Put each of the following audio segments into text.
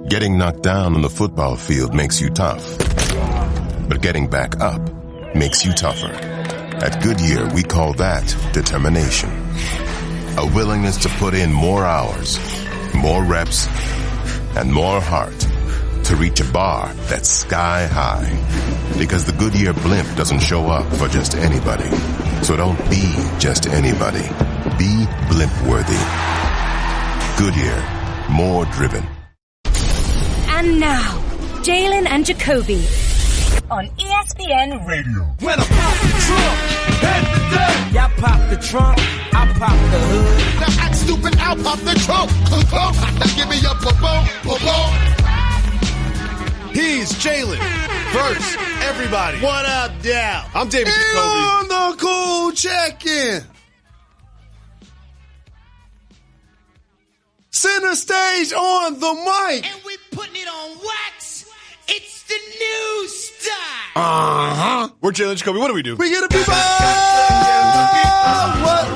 Getting knocked down on the football field makes you tough. But getting back up makes you tougher. At Goodyear, we call that determination. A willingness to put in more hours, more reps, and more heart to reach a bar that's sky high. Because the Goodyear blimp doesn't show up for just anybody. So don't be just anybody. Be blimp-worthy. Goodyear, more driven. And now, Jalen and Jacoby on ESPN Radio. When I pop the trunk, head to death. Y'all pop the trunk, I pop the hood. Now act stupid, I'll pop the trunk. Now give me your boom. He's Jalen. First, everybody. What up, Dow? I'm David Jacoby. On the cool check-in. Center stage on the mic. And we putting it on wax. It's the new style. Uh-huh. We're Jalen Jacoby. What do we do? We get the people what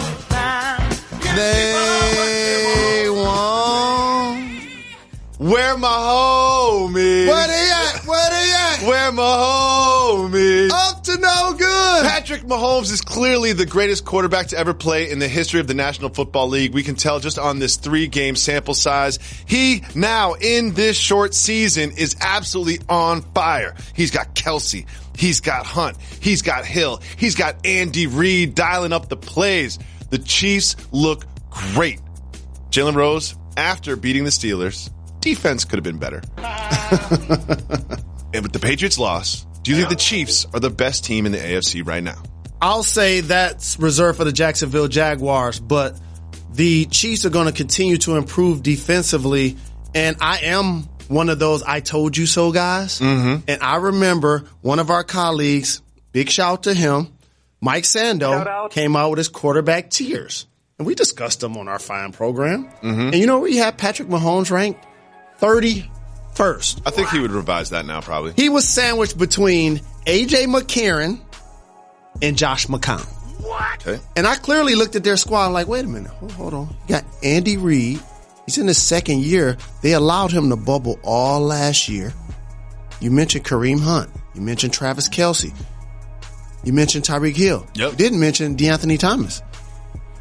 they want. Where my homies? Where they at? Where my homies? Up to no good. Patrick Mahomes is clearly the greatest quarterback to ever play in the history of the National Football League. We can tell just on this 3-game sample size. He now, in this short season, is absolutely on fire. He's got Kelsey. He's got Hunt. He's got Hill. He's got Andy Reid dialing up the plays. The Chiefs look great. Jalen Rose, after beating the Steelers, defense could have been better. And with the Patriots loss, do you think the Chiefs are the best team in the AFC right now? I'll say that's reserved for the Jacksonville Jaguars, but the Chiefs are going to continue to improve defensively, and I am one of those I told you so guys. Mm-hmm. And I remember one of our colleagues, big shout out to him, Mike Sando, came out with his quarterback tiers. And we discussed them on our fine program. Mm-hmm. And you know where he had Patrick Mahomes ranked? 31st. I think he would revise that now, probably. He was sandwiched between A.J. McCarron and Josh McCown. What? Okay. And I clearly looked at their squad like, wait a minute, hold on. You got Andy Reid. He's in his second year. They allowed him to bubble all last year. You mentioned Kareem Hunt. You mentioned Travis Kelce. You mentioned Tyreek Hill. Yep. You didn't mention DeAnthony Thomas,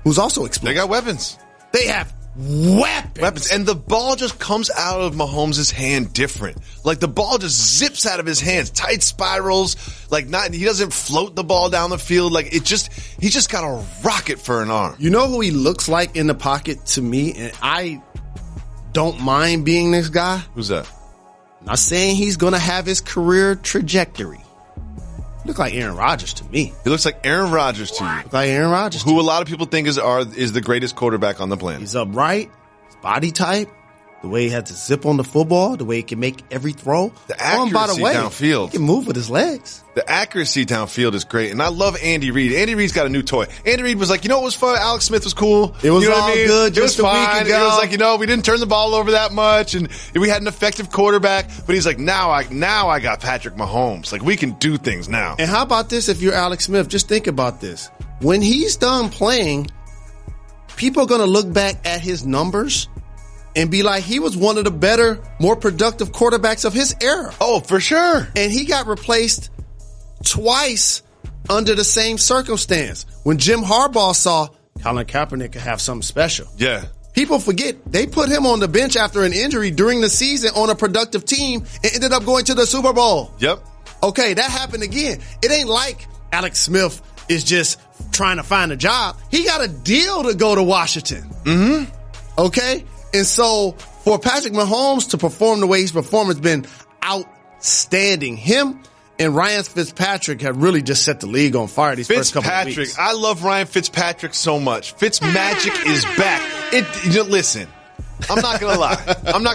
who's also explosive. They got weapons. They have weapons. And the ball just comes out of Mahomes' hand different. Like the ball just zips out of his hands. Tight spirals. He doesn't float the ball down the field. He just got a rocket for an arm. You know who he looks like in the pocket to me? And I don't mind being this guy. Who's that? Not saying he's going to have his career trajectory. Look like Aaron Rodgers to me. He looks like Aaron Rodgers to you. Look like Aaron Rodgers. Who a lot of people think is the greatest quarterback on the planet. He's upright, his body type, the way he has to zip on the football, the way he can make every throw. The accuracy downfield. He can move with his legs. The accuracy downfield is great. And I love Andy Reid. Andy Reid's got a new toy. Andy Reid was like, you know what was fun? Alex Smith was cool. It was you know all good just a week ago. It was like, we didn't turn the ball over that much. And we had an effective quarterback. But he's like, now I got Patrick Mahomes. We can do things now. And how about this if you're Alex Smith? Just think about this. When he's done playing, people are going to look back at his numbers and be like, he was one of the better, more productive quarterbacks of his era. Oh, for sure. And he got replaced twice under the same circumstance. When Jim Harbaugh saw Colin Kaepernick could have something special. Yeah. People forget they put him on the bench after an injury during the season on a productive team and ended up going to the Super Bowl. Yep. Okay, that happened again. It ain't like Alex Smith is just trying to find a job. He got a deal to go to Washington. Mm-hmm. Okay? And so for Patrick Mahomes to perform the way he's performed has been outstanding. Him and Ryan Fitzpatrick have really just set the league on fire these first couple of weeks. I love Ryan Fitzpatrick so much. Fitzmagic is back. Listen, I'm not going to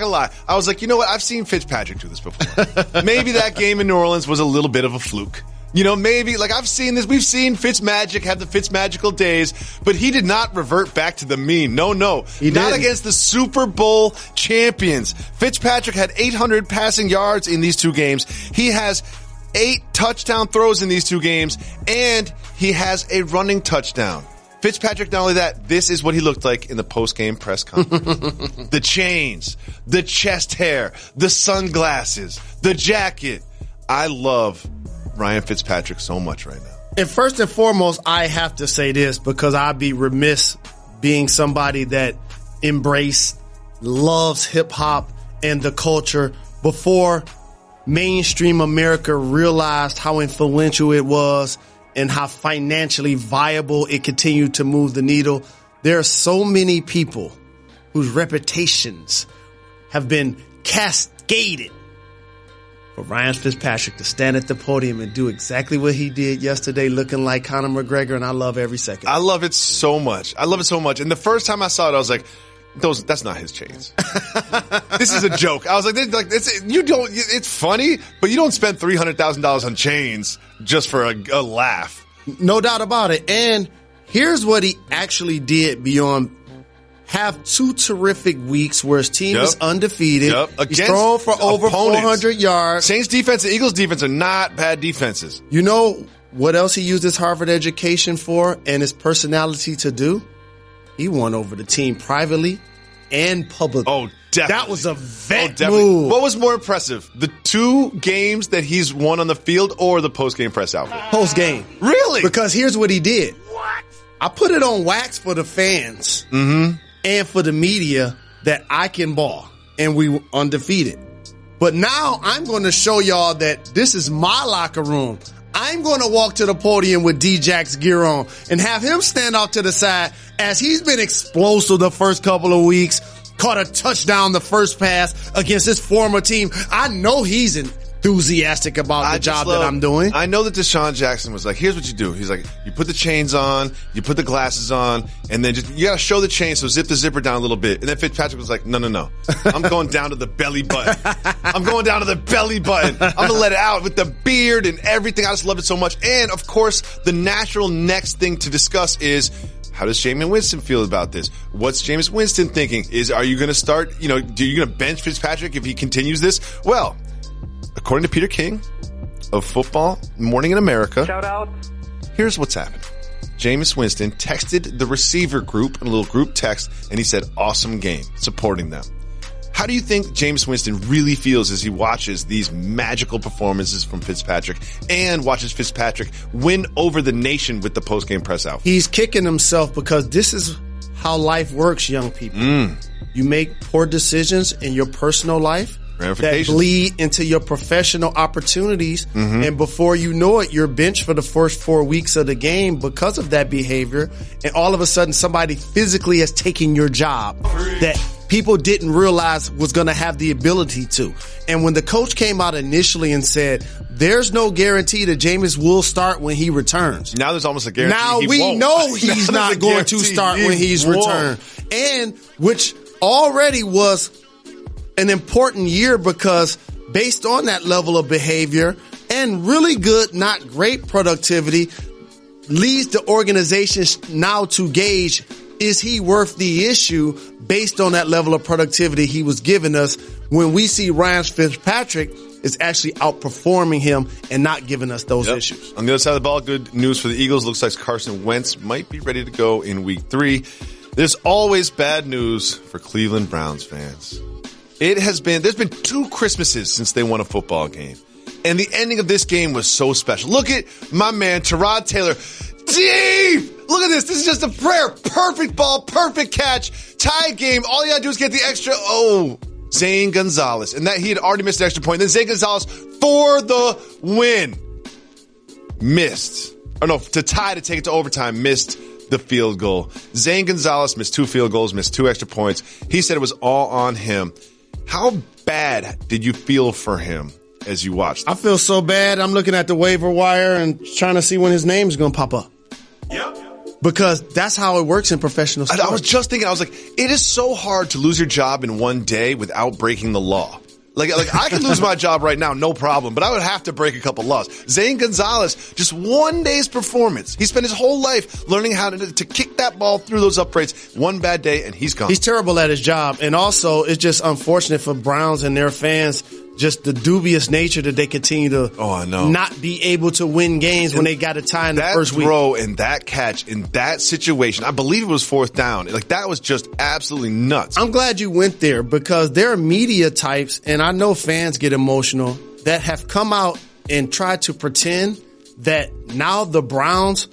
lie. I was like, you know what? I've seen Fitzpatrick do this before. Maybe that game in New Orleans was a little bit of a fluke. Maybe I've seen this. We've seen Fitzmagic have the Fitzmagical days, but he did not revert back to the mean. No. He not didn't. Against the Super Bowl champions. Fitzpatrick had 800 passing yards in these two games. He has 8 touchdown throws in these two games, and he has a running touchdown. Fitzpatrick, not only that, this is what he looked like in the post-game press conference. The chains, the chest hair, the sunglasses, the jacket. I love Ryan Fitzpatrick so much right now. And first and foremost, I have to say this because I'd be remiss being somebody that loves hip-hop and the culture before mainstream America realized how influential it was and how financially viable it continued to move the needle. There are so many people whose reputations have been cascaded for Ryan Fitzpatrick to stand at the podium and do exactly what he did yesterday, looking like Conor McGregor, and I love every second. I love it so much. And the first time I saw it, I was like, that's not his chains. This is a joke. I was like, it's funny, but you don't spend $300,000 on chains just for a laugh. No doubt about it. And here's what he actually did beyond have 2 terrific weeks where his team is undefeated. He's thrown for over 400 yards. Saints defense and Eagles defense are not bad defenses. You know what else he used his Harvard education for and his personality to do? He won over the team privately and publicly. Oh, definitely. That was a vet move. What was more impressive, the 2 games that he's won on the field or the post-game press outfit? Post-game. Really? Because here's what he did. What? I put it on wax for the fans and for the media that I can ball, and we were undefeated. But now I'm going to show y'all that this is my locker room. I'm going to walk to the podium with D-Jack's gear on and have him stand off to the side as he's been explosive the first couple of weeks, caught a touchdown the first pass against his former team. I know he's enthusiastic about the job that I'm doing. I know that Deshaun Jackson was like, here's what you do. He's like, you put the chains on, you put the glasses on, and then you got to show the chain, so zip the zipper down a little bit. And then Fitzpatrick was like, no. I'm going down to the belly button. I'm going down to the belly button. I'm going to let it out with the beard and everything. I just love it so much. And, of course, the natural next thing to discuss is, how does Jameis Winston feel about this? What's Jameis Winston thinking? Are you going to start, are you going to bench Fitzpatrick if he continues this? Well, according to Peter King of Football Morning in America, shout out. Here's what's happened. Jameis Winston texted the receiver group in a little group text, and he said, awesome game, supporting them. How do you think Jameis Winston really feels as he watches these magical performances from Fitzpatrick and watches Fitzpatrick win over the nation with the post-game press out? He's kicking himself because this is how life works, young people. You make poor decisions in your personal life that bleed into your professional opportunities. And before you know it, you're benched for the first 4 weeks of the game because of that behavior. And all of a sudden, somebody physically has taken your job that people didn't realize was going to have the ability to. And when the coach came out initially and said, there's no guarantee that Jameis will start when he returns. Now there's almost a guarantee now he we won't. know he's not going to start when he's returned. And which already was an important year because based on that level of behavior and really good, not great productivity, leads the organization now to gauge, is he worth the issue based on that level of productivity he was giving us when we see Ryan Fitzpatrick is actually outperforming him and not giving us those issues. On the other side of the ball, good news for the Eagles. Looks like Carson Wentz might be ready to go in week 3. There's always bad news for Cleveland Browns fans. There's been 2 Christmases since they won a football game. And the ending of this game was so special. Look at my man, Tyrod Taylor. Deep! Look at this. This is just a prayer. Perfect ball, perfect catch. Tie game. All you gotta do is get the extra. Oh, Zane Gonzalez. And that he had already missed an extra point. Then Zane Gonzalez for the win. Missed. To tie to take it to overtime. Missed the field goal. Zane Gonzalez missed 2 field goals, missed 2 extra points. He said it was all on him. How bad did you feel for him as you watched? I feel so bad. I'm looking at the waiver wire and trying to see when his name's going to pop up. Yep. Because that's how it works in professional sports. I was just thinking, I was like, it is so hard to lose your job in one day without breaking the law. Like I could lose my job right now, no problem, but I would have to break a couple laws. Zane Gonzalez, just one day's performance. He spent his whole life learning how to kick that ball through those uprights. One bad day, and he's gone. He's terrible at his job. And also, it's just unfortunate for Browns and their fans just the dubious nature that they continue to not be able to win games when they got a tie in the first week. That throw and that catch in that situation, I believe it was 4th down. Like, that was just absolutely nuts. I'm glad you went there because there are media types, and I know fans get emotional, that have come out and tried to pretend that now the Browns,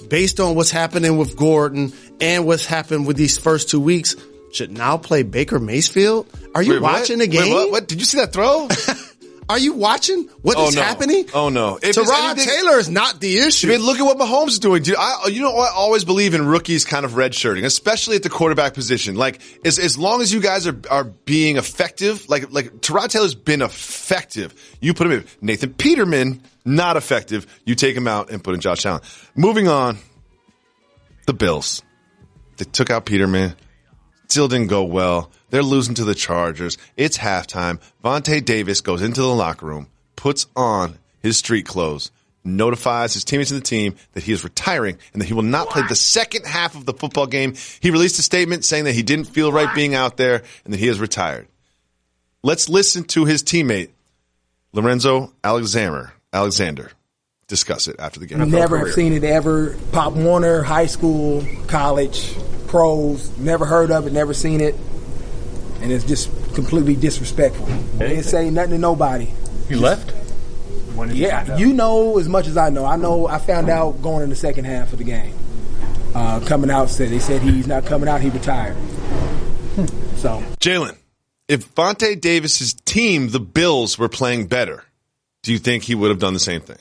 based on what's happening with Gordon and what's happened with these first 2 weeks, should now play Baker Mayfield. Are you watching the game? Wait, what? Did you see that throw? Are you watching what is happening? Oh, no. Tyrod Taylor is not the issue. I mean, look at what Mahomes is doing, dude. I always believe in rookies kind of redshirting, especially at the quarterback position. Like, as long as you guys are being effective, like Tyrod Taylor's been effective, you put him in. Nathan Peterman, not effective. You take him out and put in Josh Allen. Moving on, the Bills. They took out Peterman. Still didn't go well. They're losing to the Chargers. It's halftime. Vontae Davis goes into the locker room, puts on his street clothes, notifies his teammates and the team that he is retiring and that he will not play the second half of the football game. He released a statement saying that he didn't feel right being out there and that he is retired. Let's listen to his teammate, Lorenzo Alexander, discuss it after the game. I never have seen it ever. Pop Warner, high school, college, pros, never heard of it, never seen it. And it's just completely disrespectful. They didn't say nothing to nobody. You left? Yeah, you know as much as I know. I found out going in the second half of the game. Coming out, they said he's not coming out, he retired. So, Jalen, if Vontae Davis's team, the Bills, were playing better, do you think he would have done the same thing?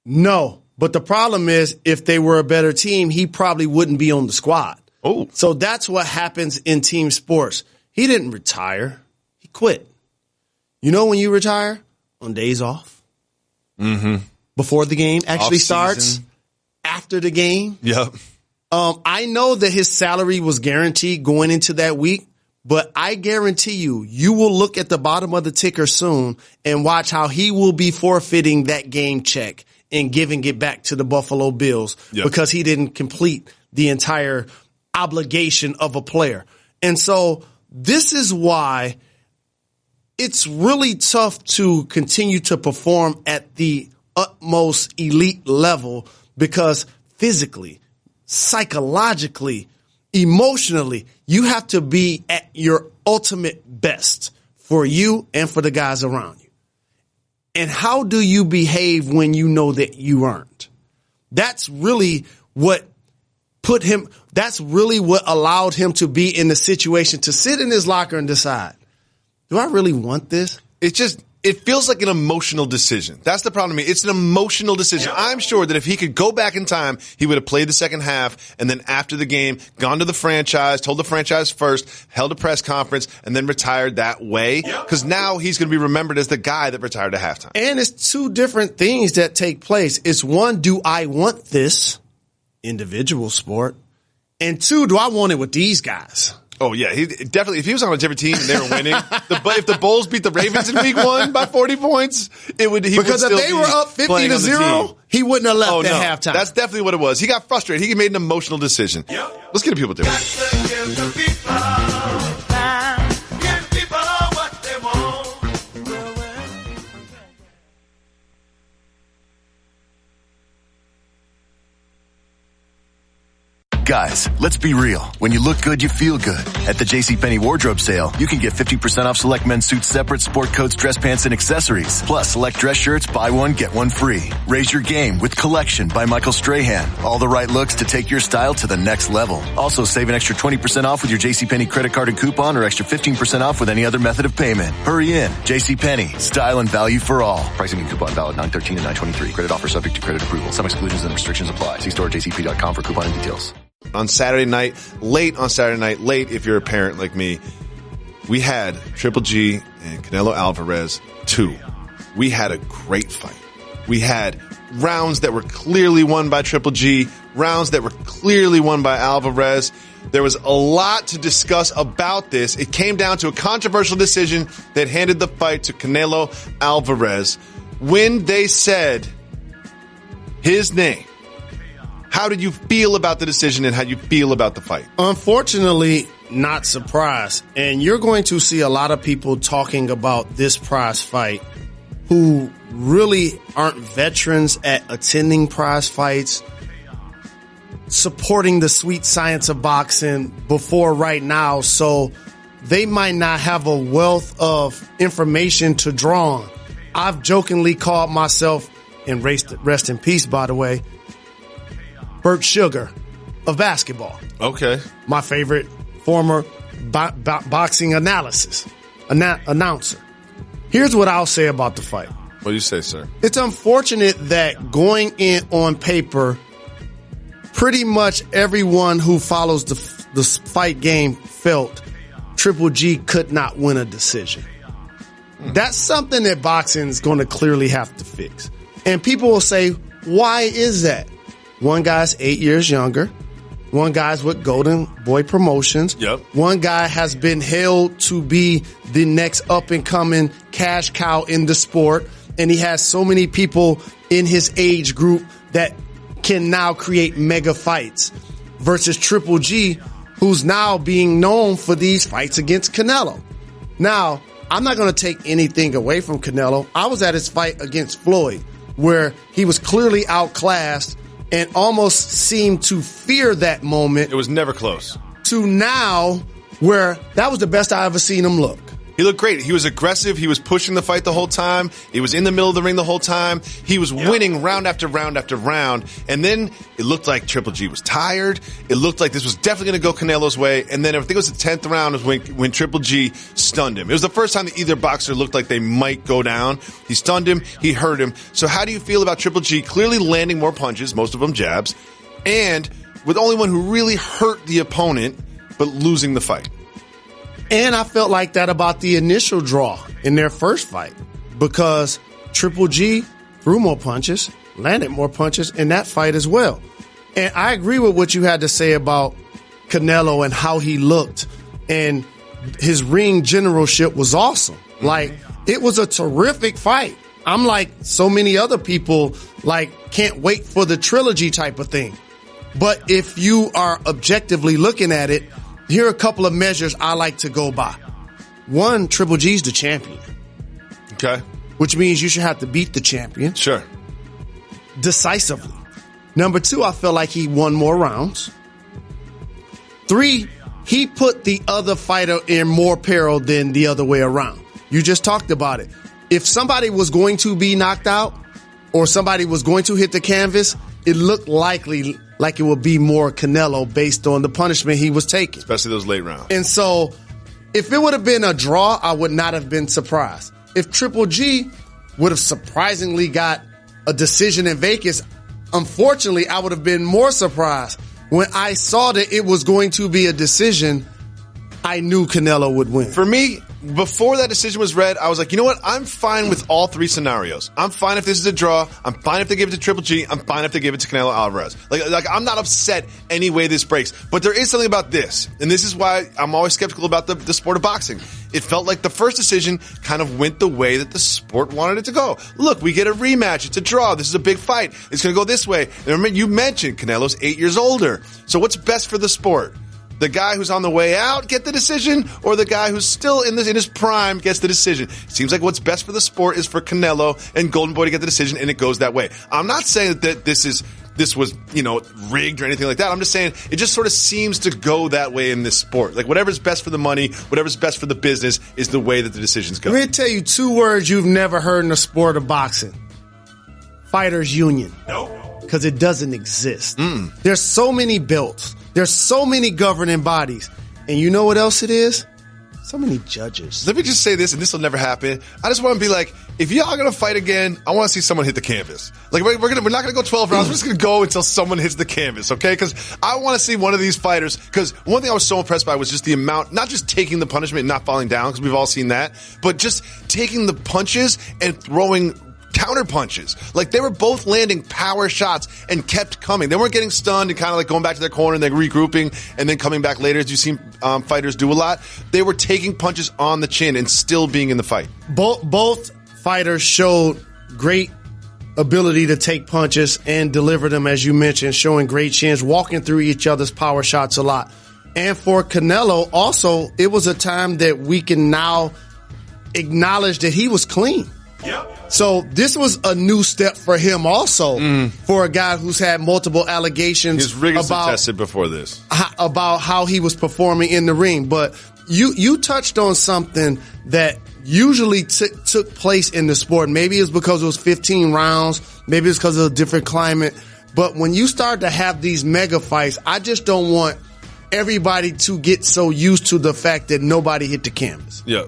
No, but the problem is if they were a better team, he probably wouldn't be on the squad. Oh. So that's what happens in team sports. He didn't retire. He quit. You know when you retire? On days off. Mm-hmm. Before the game actually starts. After the game. Yep. I know that his salary was guaranteed going into that week, but I guarantee you will look at the bottom of the ticker soon and watch how he will be forfeiting that game check and giving it back to the Buffalo Bills because he didn't complete the entire obligation of a player. And so this is why it's really tough to continue to perform at the utmost elite level because physically, psychologically, emotionally, you have to be at your ultimate best for you and for the guys around you. And how do you behave when you know that you aren't? That's really what that's really what allowed him to be in the situation to sit in his locker and decide, do I really want this? It feels like an emotional decision. That's the problem to me. It's an emotional decision. I'm sure that if he could go back in time, he would have played the second half and then after the game, gone to the franchise, told the franchise first, held a press conference, and then retired that way. Because now he's going to be remembered as the guy that retired at halftime. And it's two different things that take place. It's one, do I want this? Individual sport. And two, do I want it with these guys? Oh, yeah. He definitely, if he was on a different team and they were winning, if the Bulls beat the Ravens in week 1 by 40 points, he would still if they were up 50-0, he wouldn't have left at halftime. That's definitely what it was. He got frustrated. He made an emotional decision. Let's get the people to it. Guys, let's be real. When you look good, you feel good. At the JCPenney wardrobe sale, you can get 50% off select men's suits separate, sport coats, dress pants, and accessories. Plus, select dress shirts, buy one, get one free. Raise your game with Collection by Michael Strahan. All the right looks to take your style to the next level. Also, save an extra 20% off with your JCPenney credit card and coupon or extra 15% off with any other method of payment. Hurry in. JCPenney. Style and value for all. Pricing and coupon valid 9/13 and 9/23. Credit offer subject to credit approval. Some exclusions and restrictions apply. See store jcp.com for coupon and details. On Saturday night, late if you're a parent like me, we had Triple G and Canelo Alvarez 2. We had a great fight. We had rounds that were clearly won by Triple G, rounds that were clearly won by Alvarez. There was a lot to discuss about this. It came down to a controversial decision that handed the fight to Canelo Alvarez. When they said his name, how did you feel about the decision and how you feel about the fight? Unfortunately, not surprised. And you're going to see a lot of people talking about this prize fight who really aren't veterans at attending prize fights, supporting the sweet science of boxing before right now. So they might not have a wealth of information to draw on. I've jokingly called myself, and rest in peace, by the way, Bert Sugar of basketball. Okay. My favorite former boxing announcer. Here's what I'll say about the fight. What do you say, sir? It's unfortunate that going in on paper, pretty much everyone who follows the fight game felt Triple G could not win a decision. That's something that boxing is going to clearly have to fix. And people will say, why is that? One guy's 8 years younger. One guy's with Golden Boy Promotions. Yep. One guy has been hailed to be the next up-and-coming cash cow in the sport. And he has so many people in his age group that can now create mega fights. Versus Triple G, who's now being known for these fights against Canelo. Now, I'm not going to take anything away from Canelo. I was at his fight against Floyd, where he was clearly outclassed and almost seemed to fear that moment. It was never close. To now, where that was the best I ever seen him look. He looked great. He was aggressive. He was pushing the fight the whole time. He was in the middle of the ring the whole time. He was winning round after round after round. And then it looked like Triple G was tired. It looked like this was definitely going to go Canelo's way. And then I think it was the 10th round was when Triple G stunned him. It was the first time that either boxer looked like they might go down. He stunned him. He hurt him. So how do you feel about Triple G clearly landing more punches, most of them jabs, and with only one who really hurt the opponent, but losing the fight? And I felt like that about the initial draw in their first fight because Triple G threw more punches, landed more punches in that fight as well. And I agree with what you had to say about Canelo and how he looked. And his ring generalship was awesome. Like, it was a terrific fight. I'm like so many other people, like, can't wait for the trilogy type of thing. But if you are objectively looking at it, here are a couple of measures I like to go by. One, Triple G's the champion. Okay. Which means you should have to beat the champion. Sure. Decisively. Number two, I feel like he won more rounds. Three, he put the other fighter in more peril than the other way around. You just talked about it. If somebody was going to be knocked out or somebody was going to hit the canvas, it looked likely like it would be more Canelo based on the punishment he was taking. Especially those late rounds. And so if it would have been a draw, I would not have been surprised. If Triple G would have surprisingly got a decision in Vegas, unfortunately, I would have been more surprised. When I saw that it was going to be a decision, I knew Canelo would win. For me, before that decision was read, I was like, you know what? I'm fine with all three scenarios. I'm fine if this is a draw. I'm fine if they give it to Triple G. I'm fine if they give it to Canelo Alvarez. Like I'm not upset any way this breaks. But there is something about this, and this is why I'm always skeptical about the sport of boxing. It felt like the first decision kind of went the way that the sport wanted it to go. Look, we get a rematch. It's a draw. This is a big fight. It's going to go this way. And remember, you mentioned Canelo's 8 years older. So what's best for the sport? The guy who's on the way out get the decision, or the guy who's still in his prime gets the decision? It seems like what's best for the sport is for Canelo and Golden Boy to get the decision, and it goes that way. I'm not saying that this was, rigged or anything like that. I'm just saying it just sort of seems to go that way in this sport. Like whatever's best for the money, whatever's best for the business is the way that the decisions go. Let me tell you two words you've never heard in the sport of boxing. Fighters Union. No. Because it doesn't exist. There's so many belts. There's so many governing bodies. And you know what else it is? So many judges. Let me just say this, and this will never happen. I just want to be like, if y'all going to fight again, I want to see someone hit the canvas. Like, we're not going to go 12 rounds. We're just going to go until someone hits the canvas, okay? Because I want to see one of these fighters. Because one thing I was so impressed by was just the amount, not just taking the punishment and not falling down, because we've all seen that, but just taking the punches and throwing counter punches. Like, they were both landing power shots and kept coming. They weren't getting stunned and kind of like going back to their corner and then regrouping and then coming back later, as you've seen fighters do a lot. They were taking punches on the chin and still being in the fight. Both fighters showed great ability to take punches and deliver them, as you mentioned, showing great chins, walking through each other's power shots a lot. And for Canelo, also, it was a time that we can now acknowledge that he was clean. Yep. So this was a new step for him also, for a guy who's had multiple allegations. He was rigorously tested before this. About how he was performing in the ring. But you touched on something that usually took place in the sport. Maybe it's because it was 15 rounds. Maybe it's because of a different climate. But when you start to have these mega fights, I just don't want everybody to get so used to the fact that nobody hit the canvas. Yeah.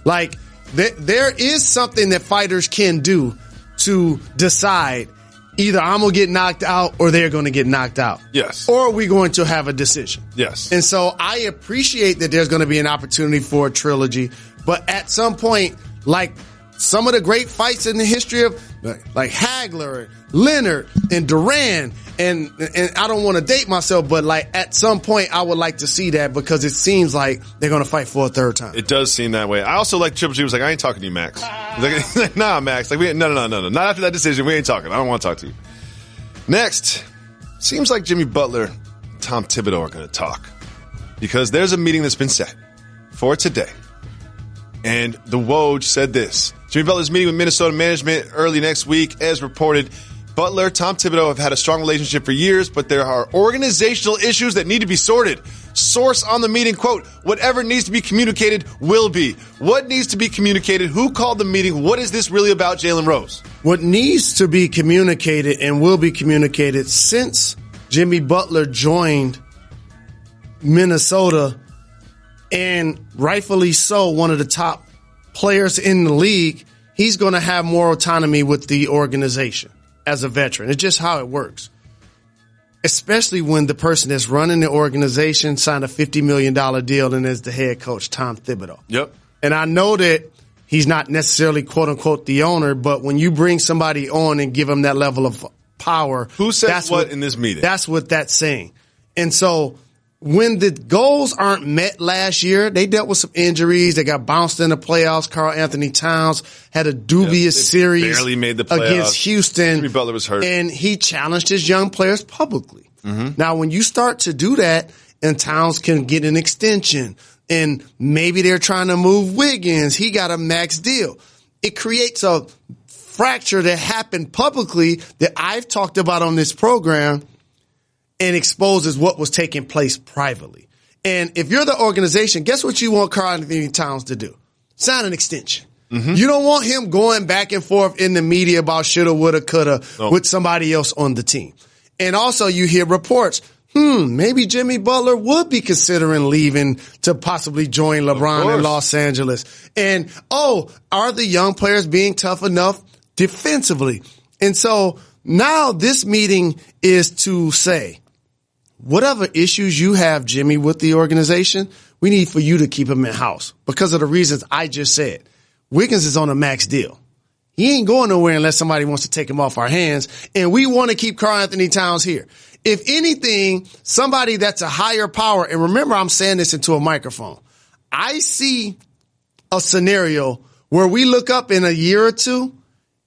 Like, there is something that fighters can do to decide either I'm going to get knocked out or they're going to get knocked out. Yes. Or we're going to have a decision. Yes. And so I appreciate that there's going to be an opportunity for a trilogy. But at some point, like some of the great fights in the history of like Hagler, Leonard, and Duran, and I don't want to date myself, but like at some point I would like to see that because it seems like they're going to fight for a third time. It does seem that way. I also like Triple G was like, I ain't talking to you, Max. He's like, nah, Max. Like, no. Not after that decision. We ain't talking. I don't want to talk to you. Next, seems like Jimmy Butler and Tom Thibodeau are going to talk because there's a meeting that's been set for today. And the Woj said this. Jimmy Butler's meeting with Minnesota management early next week. As reported, Butler, Tom Thibodeau have had a strong relationship for years, but there are organizational issues that need to be sorted. Source on the meeting, quote, whatever needs to be communicated will be. What needs to be communicated? Who called the meeting? What is this really about, Jalen Rose? What needs to be communicated and will be communicated since Jimmy Butler joined Minnesota, and rightfully so, one of the top players in the league, he's going to have more autonomy with the organization as a veteran. It's just how it works. Especially when the person that's running the organization signed a $50 million deal and is the head coach, Tom Thibodeau. Yep. And I know that he's not necessarily, quote unquote, the owner, but when you bring somebody on and give him that level of power. Who says what in this meeting? That's what that's saying. And so when the goals aren't met last year, they dealt with some injuries. They got bounced in the playoffs. Karl Anthony Towns had a dubious series barely made the playoffs against Houston. Jimmy Butler was hurt. And he challenged his young players publicly. Now, when you start to do that and Towns can get an extension and maybe they're trying to move Wiggins, he got a max deal. It creates a fracture that happened publicly that I've talked about on this program and exposes what was taking place privately. And if you're the organization, guess what you want Karl Anthony Towns to do? Sign an extension. You don't want him going back and forth in the media about shoulda, woulda, coulda with somebody else on the team. And also you hear reports, maybe Jimmy Butler would be considering leaving to possibly join LeBron in Los Angeles. And, are the young players being tough enough defensively? And so now this meeting is to say, whatever issues you have, Jimmy, with the organization, we need for you to keep them in-house because of the reasons I just said. Wiggins is on a max deal. He ain't going nowhere unless somebody wants to take him off our hands, and we want to keep Karl Anthony Towns here. If anything, somebody that's a higher power, and remember I'm saying this into a microphone, I see a scenario where we look up in a year or two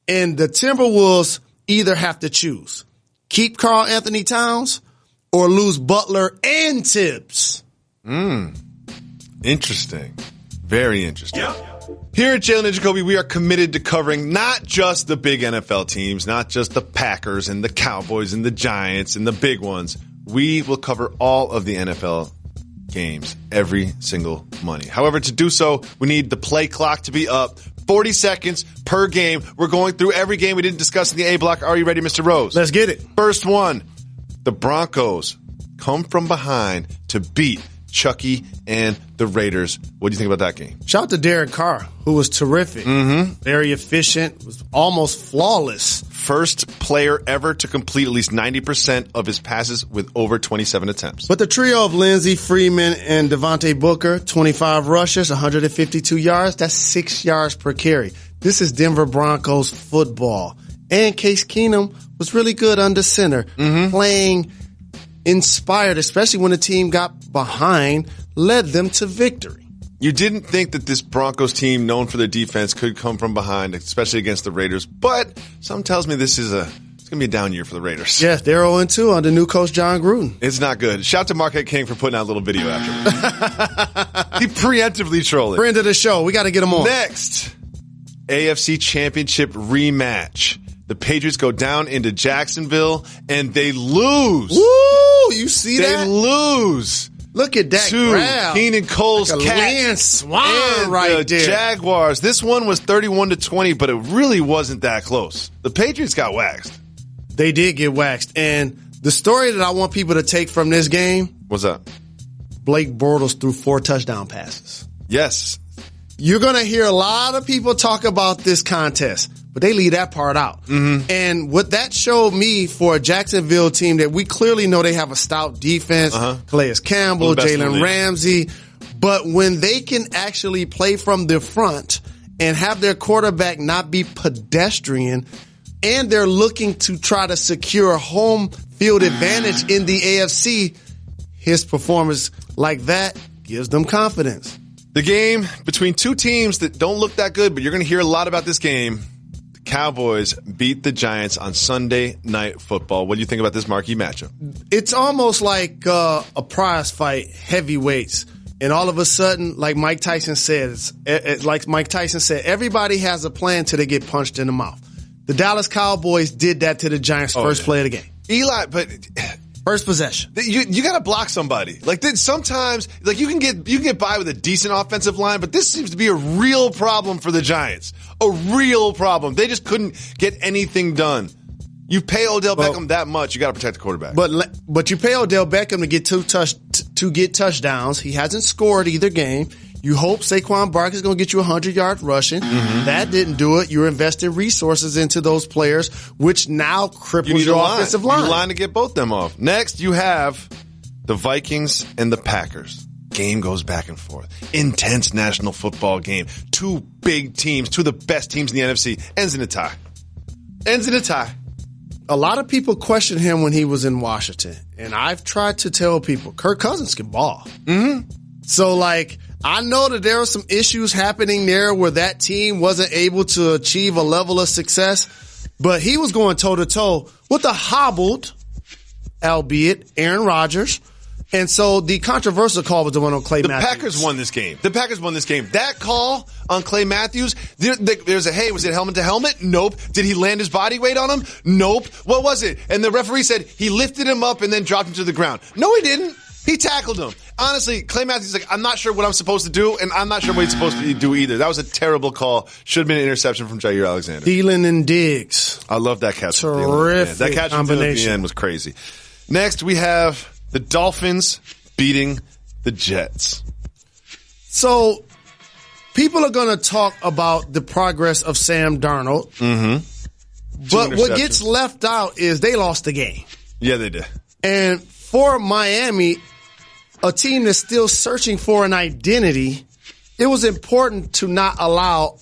and the Timberwolves either have to choose, keep Karl Anthony Towns or lose Butler and Tibbs. Interesting. Very interesting. Here at Jalen and Jacoby, we are committed to covering not just the big NFL teams, not just the Packers and the Cowboys and the Giants and the big ones. We will cover all of the NFL games every single Monday. However, to do so, we need the play clock to be up. 40 seconds per game. We're going through every game we didn't discuss in the A block. Are you ready, Mr. Rose? Let's get it. First one. The Broncos come from behind to beat Chucky and the Raiders. What do you think about that game? Shout out to Derek Carr, who was terrific. Very efficient, was almost flawless. First player ever to complete at least 90% of his passes with over 27 attempts. But the trio of Lindsey, Freeman, and Devontae Booker, 25 rushes, 152 yards. That's 6 yards per carry. This is Denver Broncos football. And Case Keenum was really good under center, playing inspired, especially when the team got behind, led them to victory. You didn't think that this Broncos team, known for their defense, could come from behind, especially against the Raiders. But something tells me this is a It's going to be a down year for the Raiders. Yes, they're 0-2 under new coach John Gruden. It's not good. Shout out to Marquette King for putting out a little video after. He preemptively trolling. Friend of the show. We got to get him on. Next, AFC Championship rematch. The Patriots go down into Jacksonville, and they lose. Woo! You see that? They lose. Look at that grab. Keenan Cole's like catch. Swan and right the there. Jaguars. This one was 31-20, but it really wasn't that close. The Patriots got waxed. They did get waxed. And the story that I want people to take from this game. What's up? Blake Bortles threw 4 touchdown passes. Yes. You're going to hear a lot of people talk about this contest, but they leave that part out. Mm-hmm. And what that showed me for a Jacksonville team that we clearly know they have a stout defense, Calais Campbell, Jalen Ramsey, but when they can actually play from the front and have their quarterback not be pedestrian, and they're looking to try to secure home field advantage in the AFC, his performance like that gives them confidence. The game between two teams that don't look that good, but you're going to hear a lot about this game. The Cowboys beat the Giants on Sunday Night Football. What do you think about this marquee matchup? It's almost like a prize fight, heavyweights. And all of a sudden, like Mike Tyson said, everybody has a plan till they get punched in the mouth. The Dallas Cowboys did that to the Giants first play of the game. Eli, but first possession. You got to block somebody. Like sometimes, like you can get by with a decent offensive line, but this seems to be a real problem for the Giants. A real problem. They just couldn't get anything done. You pay Odell Beckham that much, you got to protect the quarterback. But you pay Odell Beckham to get touchdowns. He hasn't scored either game. You hope Saquon Barkley is going to get you 100 yards rushing. Mm-hmm. That didn't do it. You're investing resources into those players, which now cripples your offensive line. You need a line to get both them off. Next, you have the Vikings and the Packers. Game goes back and forth. Intense national football game. Two big teams, two of the best teams in the NFC. Ends in a tie. A lot of people questioned him when he was in Washington. And I've tried to tell people, Kirk Cousins can ball. Mm-hmm. So, I know that there are some issues happening there where that team wasn't able to achieve a level of success, but he was going toe-to-toe with a hobbled, albeit, Aaron Rodgers. And so the controversial call was the one on Clay Matthews. The Packers won this game. That call on Clay Matthews, there's a, hey, was it helmet to helmet? Nope. Did he land his body weight on him? Nope. What was it? And the referee said he lifted him up and then dropped him to the ground. No, he didn't. He tackled him. Honestly, Clay Matthews is like, I'm not sure what I'm supposed to do, and I'm not sure what he's supposed to do either. That was a terrible call. Should have been an interception from Jair Alexander. Thielen and Diggs. I love that catch. Terrific that catch combination. At the end was crazy. Next, we have the Dolphins beating the Jets. So, people are going to talk about the progress of Sam Darnold. Mm-hmm. But what gets left out is they lost the game. Yeah, they did. And for Miami, a team that's still searching for an identity, it was important to not allow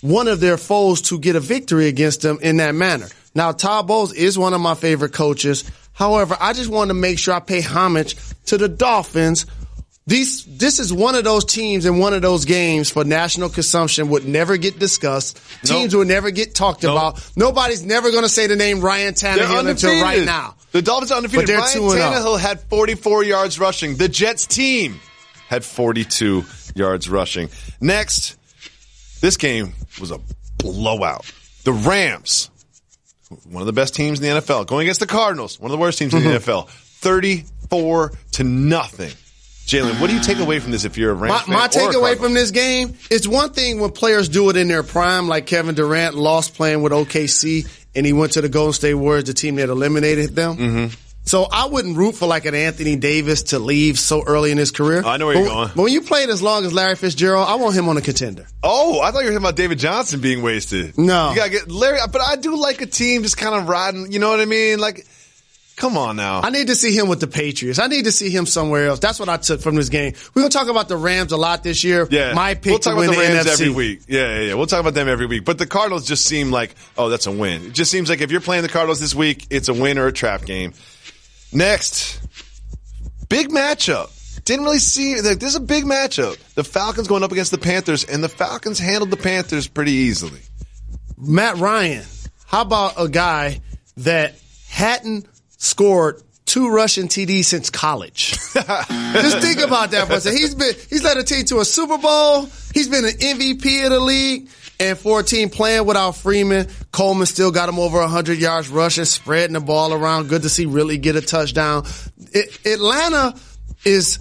one of their foes to get a victory against them in that manner. Now, Todd Bowles is one of my favorite coaches. However, I just want to make sure I pay homage to the Dolphins. This is one of those teams in one of those games for national consumption would never get discussed. Teams would never get talked about. Nobody's never going to say the name Ryan Tannehill until right now. The Dolphins are undefeated. Ryan Tannehill had 44 yards rushing. The Jets team had 42 yards rushing. Next, this game was a blowout. The Rams, one of the best teams in the NFL, going against the Cardinals, one of the worst teams in the NFL, 34-0. Jalen, what do you take away from this if you're a Rams fan? My takeaway from this game, it's one thing when players do it in their prime, like Kevin Durant lost playing with OKC, and he went to the Golden State Warriors, the team that eliminated them. Mm-hmm. So I wouldn't root for an Anthony Davis to leave so early in his career. I know where you're going. But when you played as long as Larry Fitzgerald, I want him on a contender. Oh, I thought you were talking about David Johnson being wasted. No. You got to get Larry, but I do like a team just kind of riding, you know what I mean? Come on now. I need to see him with the Patriots. I need to see him somewhere else. That's what I took from this game. We're going to talk about the Rams a lot this year. Yeah. My pick to win the NFC. We'll talk about the Rams every week. Yeah. We'll talk about them every week. But the Cardinals just seem like, oh, that's a win. It just seems like if you're playing the Cardinals this week, it's a win or a trap game. Next, big matchup. Didn't really see, this is a big matchup. The Falcons going up against the Panthers, and the Falcons handled the Panthers pretty easily. Matt Ryan, how about a guy that hadn't scored 2 rushing TDs since college. Just think about that for a second. He's led a team to a Super Bowl. He's been an MVP of the league. And for a team playing without Freeman, Coleman still got him over 100 yards rushing, spreading the ball around. Good to see really get a touchdown. Atlanta is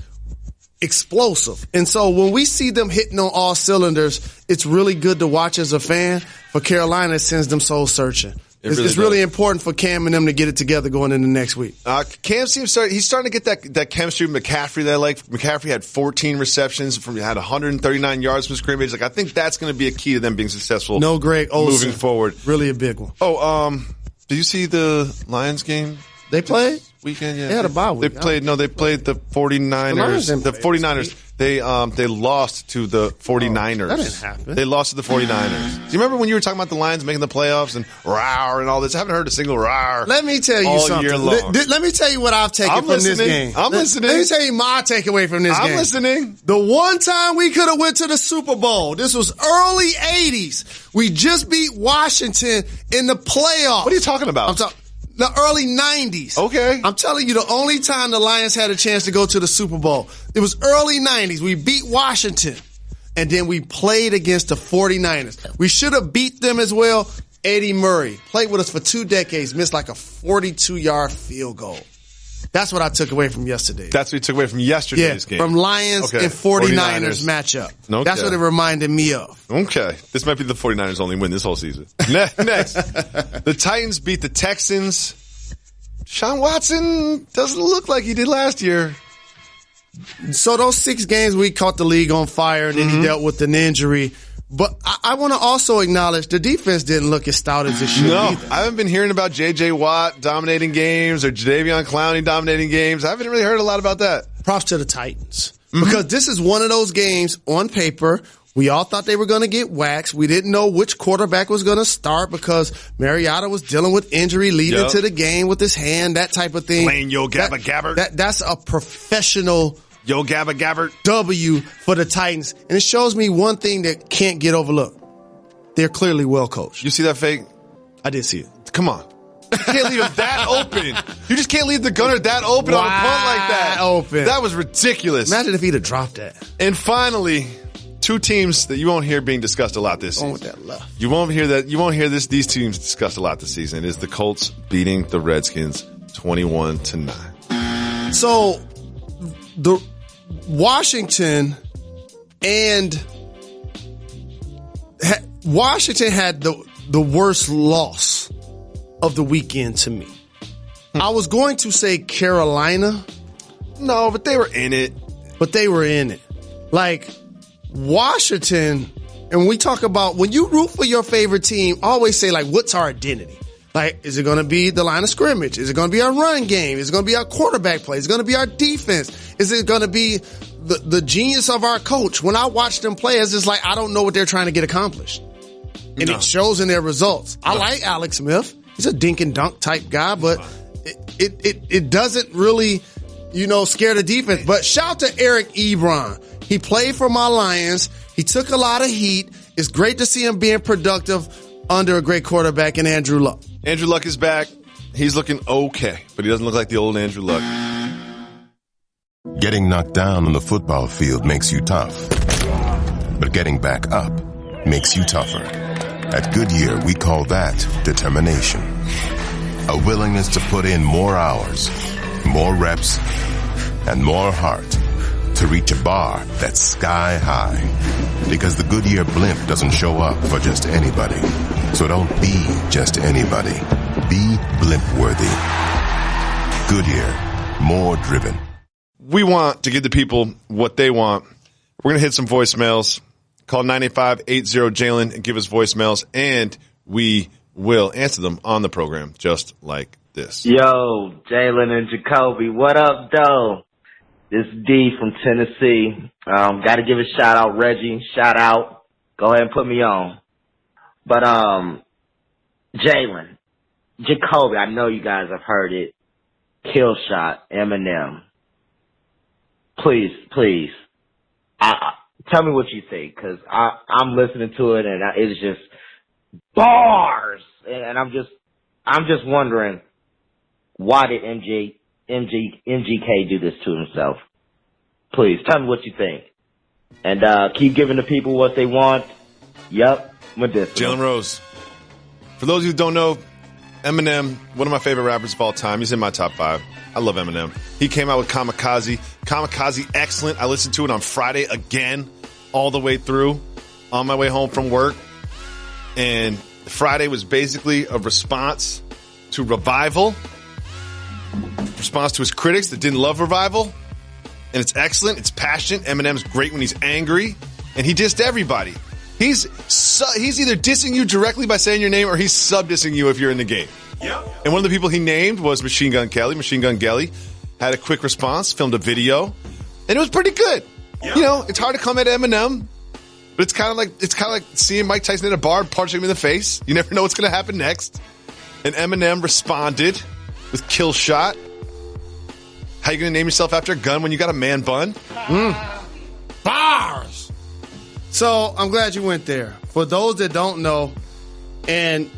explosive. And so when we see them hitting on all cylinders, it's really good to watch as a fan. For Carolina, it sends them soul searching. It's really important for Cam and them to get it together going into next week. Cam he's starting to get that chemistry with McCaffrey that I like. McCaffrey had 14 receptions, had 139 yards from scrimmage. Like, I think that's going to be a key to them being successful. No, Greg Olsen, moving forward. Really a big one. Oh, did you see the Lions game? They played? Weekend, yeah. They had a bye week. They played the 49ers. The 49ers. They lost to the 49ers. That didn't happen. They lost to the 49ers. Do you remember when you were talking about the Lions making the playoffs and rawr and all this? I haven't heard a single rawr. Let me tell you all something. Year long. Let me tell you what I've taken from this game. I'm listening. Let me tell you my takeaway from this game. I'm listening. The one time we could have went to the Super Bowl, this was early 80s. We just beat Washington in the playoffs. What are you talking about? The early 90s. Okay. I'm telling you, the only time the Lions had a chance to go to the Super Bowl, it was early 90s. We beat Washington, and then we played against the 49ers. We should have beat them as well. Eddie Murray played with us for 2 decades, missed like a 42-yard field goal. That's what I took away from yesterday. That's what you took away from yesterday's game. From Lions and 49ers matchup. Okay. That's what it reminded me of. Okay. This might be the 49ers' only win this whole season. Next. The Titans beat the Texans. Sean Watson doesn't look like he did last year. So those 6 games, we caught the league on fire, and then he dealt with an injury. But I want to also acknowledge the defense didn't look as stout as it should either. I haven't been hearing about J.J. Watt dominating games or Jadeveon Clowney dominating games. I haven't really heard a lot about that. Props to the Titans. Because this is one of those games on paper. We all thought they were going to get waxed. We didn't know which quarterback was going to start because Mariota was dealing with injury leading to the game with his hand, that type of thing. Playing Yo Gabba Gabbert. That's a professional Yo Gabba Gabbert W for the Titans. And it shows me one thing that can't get overlooked. They're clearly well coached. You see that fake? I did see it. Come on. You can't leave it that open. You just can't leave the gunner that open on a punt like that. Open. That was ridiculous. Imagine if he'd have dropped that. And finally, 2 teams that you won't hear being discussed a lot this season. With that left. You won't hear that. You won't hear these teams discussed a lot this season. Is the Colts beating the Redskins 21-9. So the Washington had the worst loss of the weekend to me. I was going to say Carolina. No, but they were in it. Like Washington, and we talk about when you root for your favorite team, always say like, what's our identity? Like, is it going to be the line of scrimmage? Is it going to be our run game? Is it going to be our quarterback play? Is it going to be our defense? Is it going to be the genius of our coach? When I watch them play, it's just like, I don't know what they're trying to get accomplished. And it shows in their results. I like Alex Smith. He's a dink and dunk type guy, but it doesn't really, scare the defense. But shout out to Eric Ebron. He played for my Lions. He took a lot of heat. It's great to see him being productive under a great quarterback in Andrew Luck. Andrew Luck is back. He's looking okay, but he doesn't look like the old Andrew Luck. Getting knocked down on the football field makes you tough. But getting back up makes you tougher. At Goodyear, we call that determination. A willingness to put in more hours, more reps, and more heart to reach a bar that's sky high. Because the Goodyear blimp doesn't show up for just anybody. So don't be just anybody. Be blimp-worthy. Goodyear, more driven. We want to give the people what they want. We're going to hit some voicemails. Call 985-80-JALEN and give us voicemails, and we will answer them on the program just like this. Yo, Jalen and Jacoby, what up, though? This is D from Tennessee. Got to give a shout out, Reggie. Shout out. Go ahead and put me on. But Jalen, Jacoby, I know you guys have heard it. Kill shot, Eminem. Please. Tell me what you think, because I'm listening to it, and it's just bars. And I'm just, I'm just wondering, why did MGK do this to himself? Please, tell me what you think. And keep giving the people what they want. Yep, medicinal. Jalen Rose. For those of you who don't know, Eminem, one of my favorite rappers of all time. He's in my top 5. I love Eminem. He came out with Kamikaze. Kamikaze, excellent. I listened to it on Friday again, all the way through, on my way home from work. And Friday was basically a response to Revival, response to his critics that didn't love Revival. And it's excellent. It's passionate. Eminem's great when he's angry. And he dissed everybody. He's either dissing you directly by saying your name or he's sub-dissing you if you're in the game. Yep. And one of the people he named was Machine Gun Kelly. Machine Gun Kelly had a quick response, filmed a video, and it was pretty good. Yep. You know, it's hard to come at Eminem, but it's kind of like seeing Mike Tyson in a bar and punching him in the face. You never know what's going to happen next. And Eminem responded with Kill Shot. How you going to name yourself after a gun when you got a man bun? Bars! So I'm glad you went there. For those that don't know, and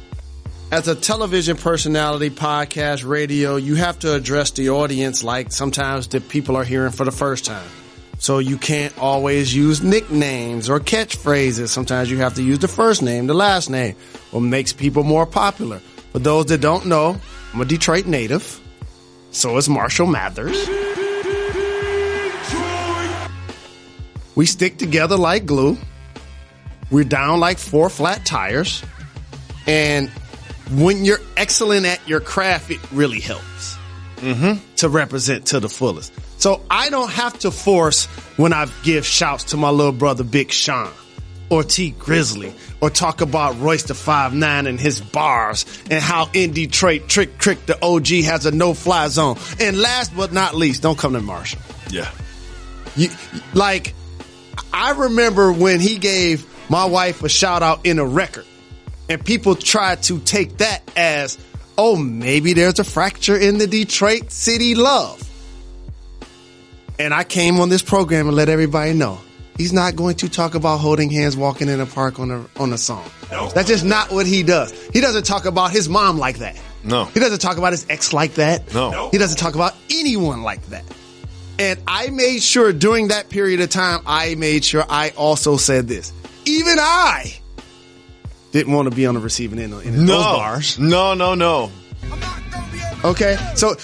as a television personality, podcast, radio, you have to address the audience like sometimes the people are hearing for the first time. So you can't always use nicknames or catchphrases. Sometimes you have to use the first name, the last name, what makes people more popular. For those that don't know, I'm a Detroit native. So is Marshall Mathers. We stick together like glue. We're down like 4 flat tires. And when you're excellent at your craft, it really helps to represent to the fullest. So I don't have to force when I give shouts to my little brother Big Sean or T Grizzly or talk about Royce the 5'9" and his bars and how in Detroit Trick the OG has a no-fly zone. And last but not least, don't come to Marshall. Yeah. I remember when he gave my wife a shout out in a record and people tried to take that as, oh, maybe there's a fracture in the Detroit city love. And I came on this program and let everybody know he's not going to talk about holding hands walking in a park on a song. No. That's just not what he does. He doesn't talk about his mom like that. No. He doesn't talk about his ex like that. No. He doesn't talk about anyone like that. And I made sure during that period of time, I also said this. Even I didn't want to be on the receiving end in those bars. No. Okay, so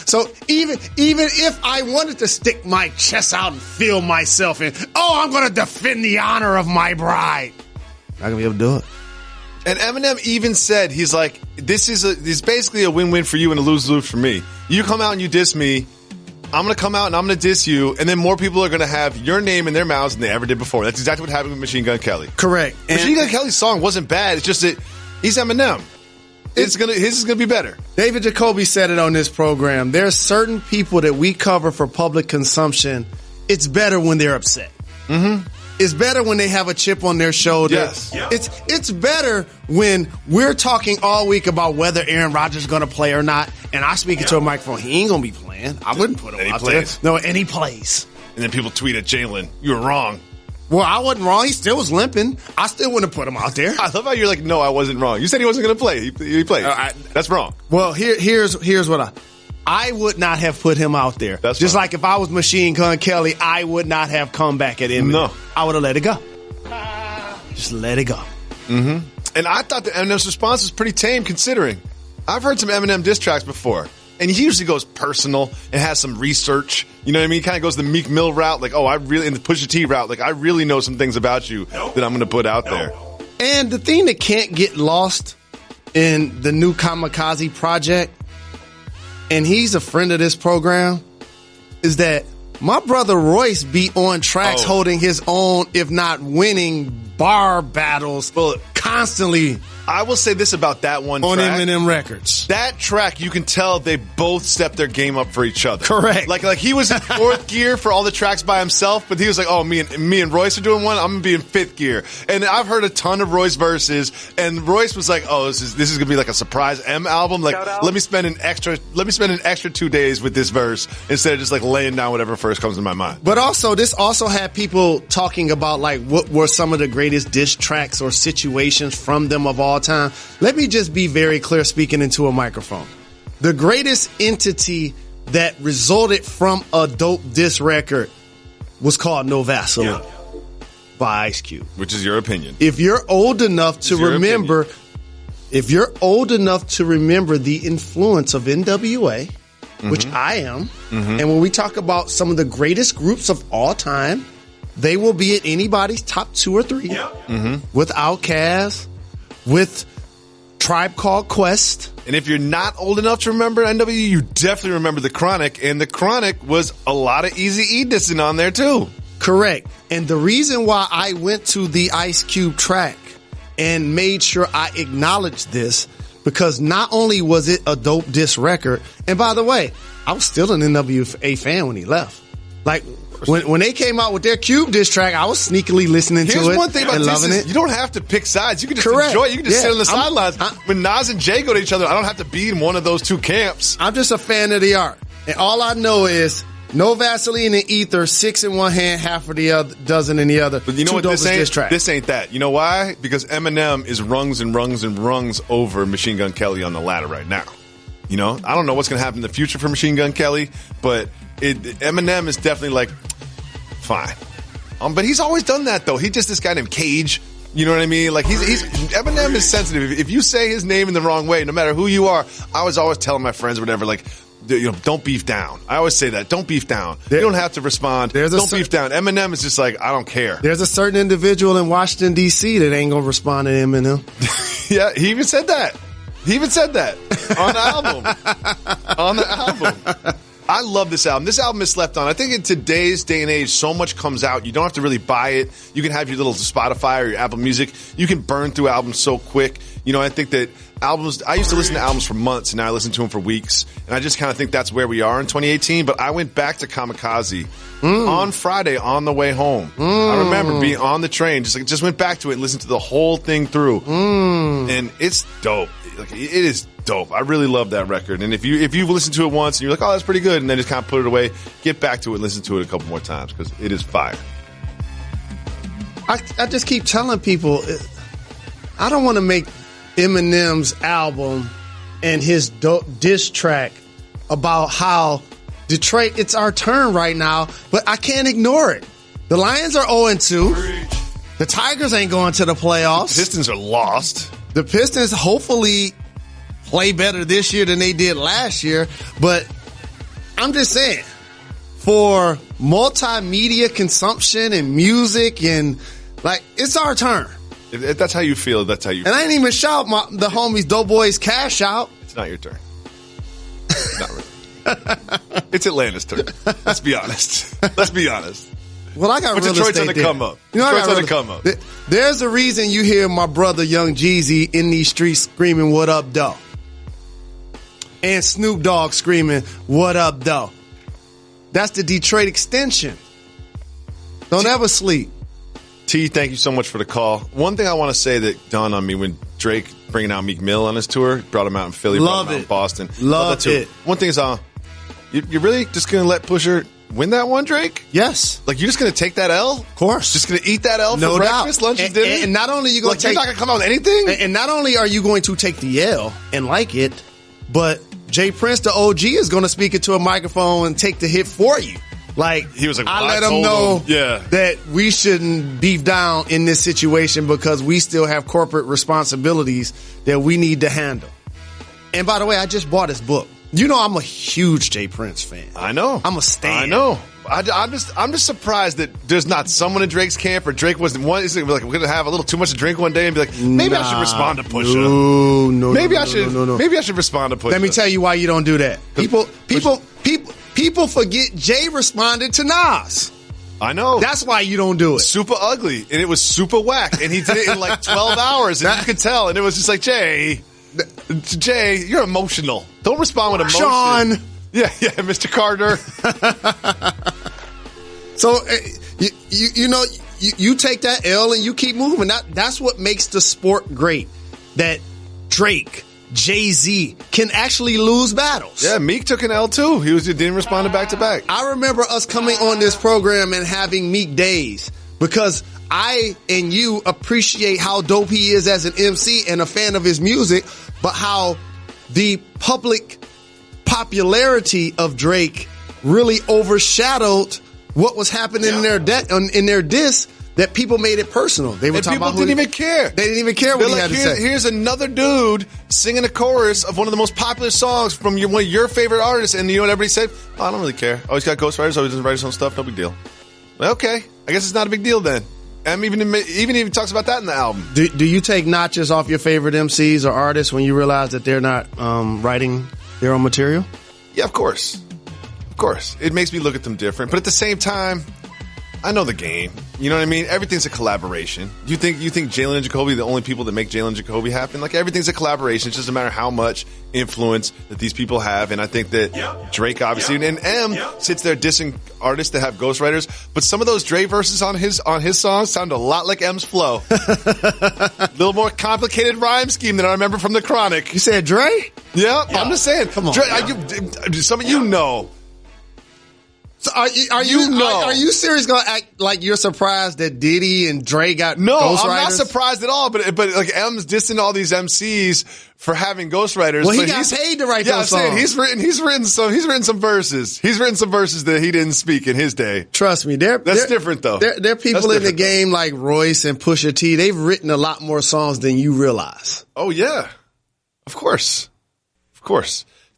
even if I wanted to stick my chest out and feel myself in, I'm going to defend the honor of my bride, not going to be able to do it. And Eminem even said, he's like, this is basically a win-win for you and a lose-lose for me. You come out and you diss me, I'm going to come out and I'm going to diss you, and then more people are going to have your name in their mouths than they ever did before. That's exactly what happened with Machine Gun Kelly. Correct. Machine Gun Kelly's song wasn't bad. It's just that he's Eminem. His is going to be better. David Jacoby said it on this program. There's certain people that we cover for public consumption. It's better when they're upset. Mm-hmm. It's better when they have a chip on their shoulder. Yes. Yep. It's better when we're talking all week about whether Aaron Rodgers is going to play or not, and I speak into a microphone. He ain't going to be playing. I wouldn't put him out there. No, and he plays. And then people tweet at Jalen, you were wrong. Well, I wasn't wrong. He still was limping. I still wouldn't have put him out there. I love how you're like, no, I wasn't wrong. You said he wasn't going to play. He played. That's wrong. Well, here's what I would not have put him out there. That's just fine. like if I was Machine Gun Kelly, I would not have come back at him. No. I would have let it go. Just let it go. Mm-hmm. And I thought that Eminem's response was pretty tame considering. I've heard some Eminem diss tracks before. And he usually goes personal and has some research. You know what I mean? He kind of goes the Meek Mill route, like, in the Pusha T route, like, I really know some things about you that I'm going to put out there. And the thing that can't get lost in the new Kamikaze project, and he's a friend of this program, is that my brother Royce be on tracks holding his own, if not winning, bar battles constantly. I will say this about that one on track. Eminem Records. That track, you can tell they both stepped their game up for each other. Correct. Like he was in 4th gear for all the tracks by himself, but he was like, me and Royce are doing one, I'm going to be in 5th gear. And I've heard a ton of Royce verses, and Royce was like, this is going to be like a surprise M album. Like, let me spend an extra 2 days with this verse instead of just like laying down whatever first comes in my mind. But also, this also had people talking about like what were some of the greatest diss tracks or situations from them of all all time. Let me just be very clear speaking into a microphone. The greatest entity that resulted from a dope diss record was called No Vaseline by Ice Cube. Which is your opinion. If you're old enough to remember, the influence of NWA, which I am, and when we talk about some of the greatest groups of all time, they will be at anybody's top 2 or 3 with Outkast, with Tribe Called Quest. And if you're not old enough to remember NWA, you definitely remember The Chronic, and The Chronic was a lot of Eazy-E dissing on there too. Correct. And the reason why I went to the Ice Cube track and made sure I acknowledged this, because not only was it a dope diss record, and by the way, I was still an NWA fan when he left. Like, when they came out with their Cube diss track, I was sneakily listening to it. Here's one thing about and loving this: it. you don't have to pick sides. You can just enjoy it. You can just sit on the sidelines. When Nas and Jay go to each other, I don't have to be in one of those two camps. I'm just a fan of the art, and all I know is no Vaseline and Ether, 6 in one hand, half of the other, dozen in the other. But you know what this ain't? This ain't that. You know why? Because Eminem is rungs and rungs and rungs over Machine Gun Kelly on the ladder right now. You know, I don't know what's going to happen in the future for Machine Gun Kelly, but Eminem is definitely like, fine. But he's always done that though. He's just this guy named Cage. You know what I mean? Like Eminem is sensitive. If you say his name in the wrong way, no matter who you are, I was always telling my friends or whatever, like, you know, don't beef down. I always say that. Don't beef down. You don't have to respond. Don't beef down. Eminem is just like, I don't care. There's a certain individual in Washington, D.C. that ain't going to respond to Eminem. Yeah, he even said that. On the album. I love this album. This album is slept on. I think in today's day and age, so much comes out. You don't have to really buy it. You can have your little Spotify or your Apple Music. You can burn through albums so quick. You know, I think that albums, I used to listen to albums for months, and now I listen to them for weeks. And I just kind of think that's where we are in 2018. But I went back to Kamikaze on Friday on the way home. I remember being on the train, just went back to it and listened to the whole thing through. And it's dope. Like, it is dope. I really love that record. And if you've listened to it once and you're like, oh, that's pretty good, and then just kind of put it away, get back to it and listen to it a couple more times because it is fire. I just keep telling people, I don't want to make Eminem's album and his diss track about how Detroit, it's our turn right now, but I can't ignore it. The Lions are 0-2. The Tigers ain't going to the playoffs. The Pistons are lost. The Pistons hopefully play better this year than they did last year, but I'm just saying, for multimedia consumption and music and like, it's our turn. If that's how you feel, that's how you feel. And I ain't even shout the homies Doughboys Cash out. It's not your turn. Not really. It's Atlanta's turn. Let's be honest. Well, I got real Detroit's estate on the come up. You know, Detroit's on the come up. There's a reason you hear my brother Young Jeezy in these streets screaming, "What up, though?" And Snoop Dogg screaming, "What up, though?" That's the Detroit extension. Don't ever sleep. T, thank you so much for the call. One thing I want to say that dawned on me when Drake bringing out Meek Mill on his tour, brought him out in Philly, brought him out in Boston. Love that it. One thing is, you're really just going to let Pusha win that one, Drake? Yes. Like, you're just going to take that L? Of course. Just going to eat that L for breakfast, lunch, and dinner? And not only are you going to take... You're not going to come out with anything? And not only are you going to take the L and like it, but Jay Prince, the OG, is going to speak into a microphone and take the hit for you. Like, he was like, I let him know that we shouldn't beef down in this situation because we still have corporate responsibilities that we need to handle. And by the way, I just bought his book. You know, I'm a huge Jay Prince fan. I know. I'm a stan. I know. I'm just surprised that there's not someone in Drake's camp, or Drake wasn't one. He's like, we're going to have a little too much to drink one day and be like, maybe I should respond to Pusha. No. Maybe I should respond to Pusha. Let me tell you why you don't do that. People forget Jay responded to Nas. I know. That's why you don't do it. Super ugly, and it was super whack, and he did it in like 12 hours, and you could tell, and it was just like, Jay, you're emotional. Don't respond with emotion. Sean. Yeah, Mr. Carter. So, you take that L and you keep moving. That's what makes the sport great. That Drake, Jay-Z can actually lose battles. Yeah, Meek took an L too. He didn't respond to back-to-back. I remember us coming on this program and having Meek days because I and you appreciate how dope he is as an MC and a fan of his music, but how the public popularity of Drake really overshadowed what was happening in their diss, that people made it personal. They were talking people about didn't even care. They didn't even care what he had to say. Here's another dude singing a chorus of one of the most popular songs from one of your favorite artists, and you know what everybody said? Oh, I don't really care. Oh, he's got ghostwriters. Oh, he doesn't write his own stuff. No big deal. Okay, I guess it's not a big deal then. Even talks about that in the album. Do you take notches off your favorite MCs or artists when you realize that they're not writing their own material? Yeah, of course. Of course. It makes me look at them different. But at the same time, I know the game. You know what I mean? Everything's a collaboration. You think Jalen and Jacoby are the only people that make Jalen and Jacoby happen? Like, everything's a collaboration. It's just a matter of how much influence that these people have. And I think that Drake, obviously, and M sits there dissing artists that have ghostwriters. But some of those Dre verses on his songs sound a lot like M's flow. A little more complicated rhyme scheme than I remember from The Chronic. You said Dre? Yeah, I'm just saying. Come on. Dre, some of you know. So are you serious gonna act like you're surprised that Diddy and Dre got ghostwriters? I'm not surprised at all, but like M's dissing all these MCs for having ghostwriters. Well, he got paid to write those songs. He's written some verses. He's written some verses that he didn't speak in his day. Trust me, that's different though. There are people in the game like Royce and Pusha T. They've written a lot more songs than you realize. Oh yeah, of course.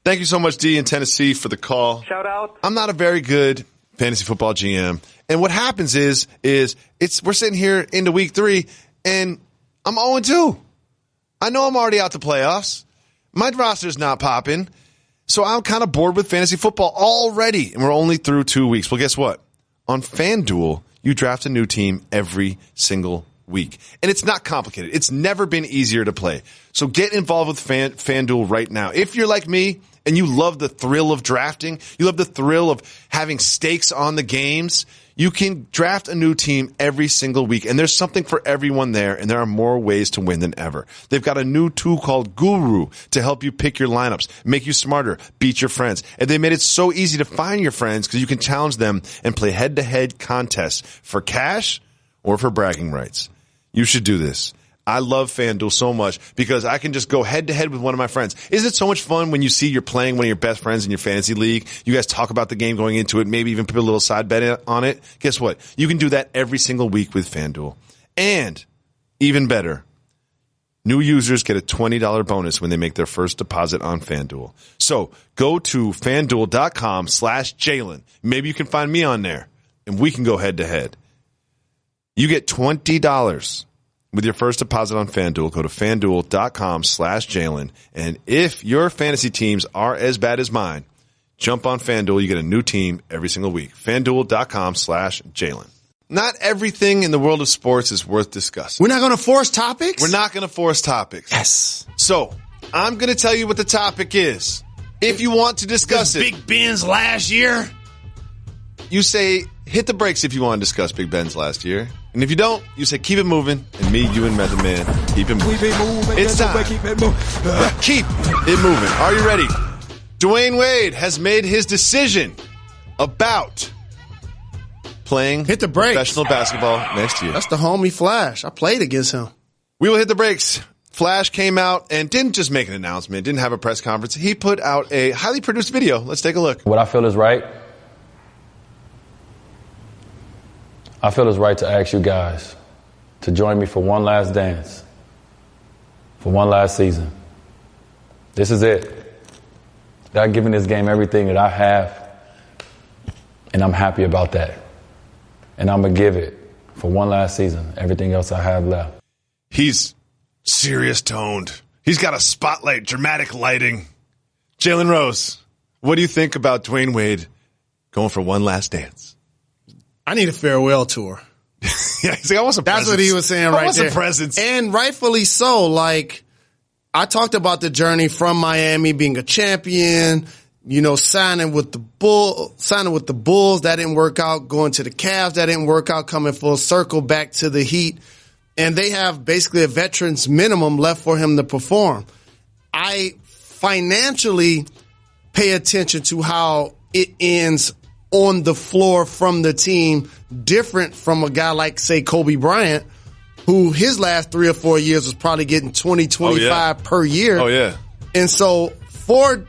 Thank you so much, D in Tennessee, for the call. Shout out. I'm not a very good fantasy football GM. And what happens is we're sitting here into week 3 and I'm 0-2. I know I'm already out the playoffs. My roster's not popping. So I'm kind of bored with fantasy football already. And we're only through 2 weeks. Well, guess what? On FanDuel, you draft a new team every single week. And it's not complicated. It's never been easier to play. So get involved with FanDuel right now. If you're like me and you love the thrill of drafting, you love the thrill of having stakes on the games, you can draft a new team every single week. And there's something for everyone there, and there are more ways to win than ever. They've got a new tool called Guru to help you pick your lineups, make you smarter, beat your friends. And they made it so easy to find your friends because you can challenge them and play head-to-head contests for cash or for bragging rights. You should do this. I love FanDuel so much because I can just go head to head with one of my friends. Isn't it so much fun when you see you're playing one of your best friends in your fantasy league? You guys talk about the game going into it, maybe even put a little side bet on it. Guess what? You can do that every single week with FanDuel. And even better, new users get a $20 bonus when they make their first deposit on FanDuel. So go to FanDuel.com/Jalen. Maybe you can find me on there and we can go head to head. You get $20 with your first deposit on FanDuel. Go to FanDuel.com/Jalen. And if your fantasy teams are as bad as mine, jump on FanDuel. You get a new team every single week. FanDuel.com/Jalen. Not everything in the world of sports is worth discussing. We're not going to force topics? We're not going to force topics. Yes. So I'm going to tell you what the topic is. If you want to discuss it. Big Ben's last year? You say, hit the brakes if you want to discuss Big Ben's last year. And if you don't, you say, keep it moving. And me, you, and Method Man, keep it moving. It's time. Keep it moving. Keep it moving. Are you ready? Dwayne Wade has made his decision about playing hit the brakes. Professional basketball next year. That's the homie Flash. I played against him. We will hit the brakes. Flash came out and didn't just make an announcement, didn't have a press conference. He put out a highly produced video. Let's take a look. What I feel is right. I feel it's right to ask you guys to join me for one last dance, for one last season. This is it. I've given this game everything that I have, and I'm happy about that. And I'm going to give it for one last season, everything else I have left. He's serious toned. He's got a spotlight, dramatic lighting. Jalen Rose, what do you think about Dwayne Wade going for one last dance? I need a farewell tour. Yeah, he's like, I want some presents. That's what he was saying right there. I want some presents. And rightfully so. Like, I talked about the journey from Miami, being a champion, you know, signing with the Bulls. That didn't work out. Going to the Cavs. That didn't work out. Coming full circle back to the Heat. And they have basically a veteran's minimum left for him to perform. I financially pay attention to how it ends on the floor from the team, different from a guy like, say, Kobe Bryant, who his last 3 or 4 years was probably getting 20, 25 per year. Oh, yeah. And so for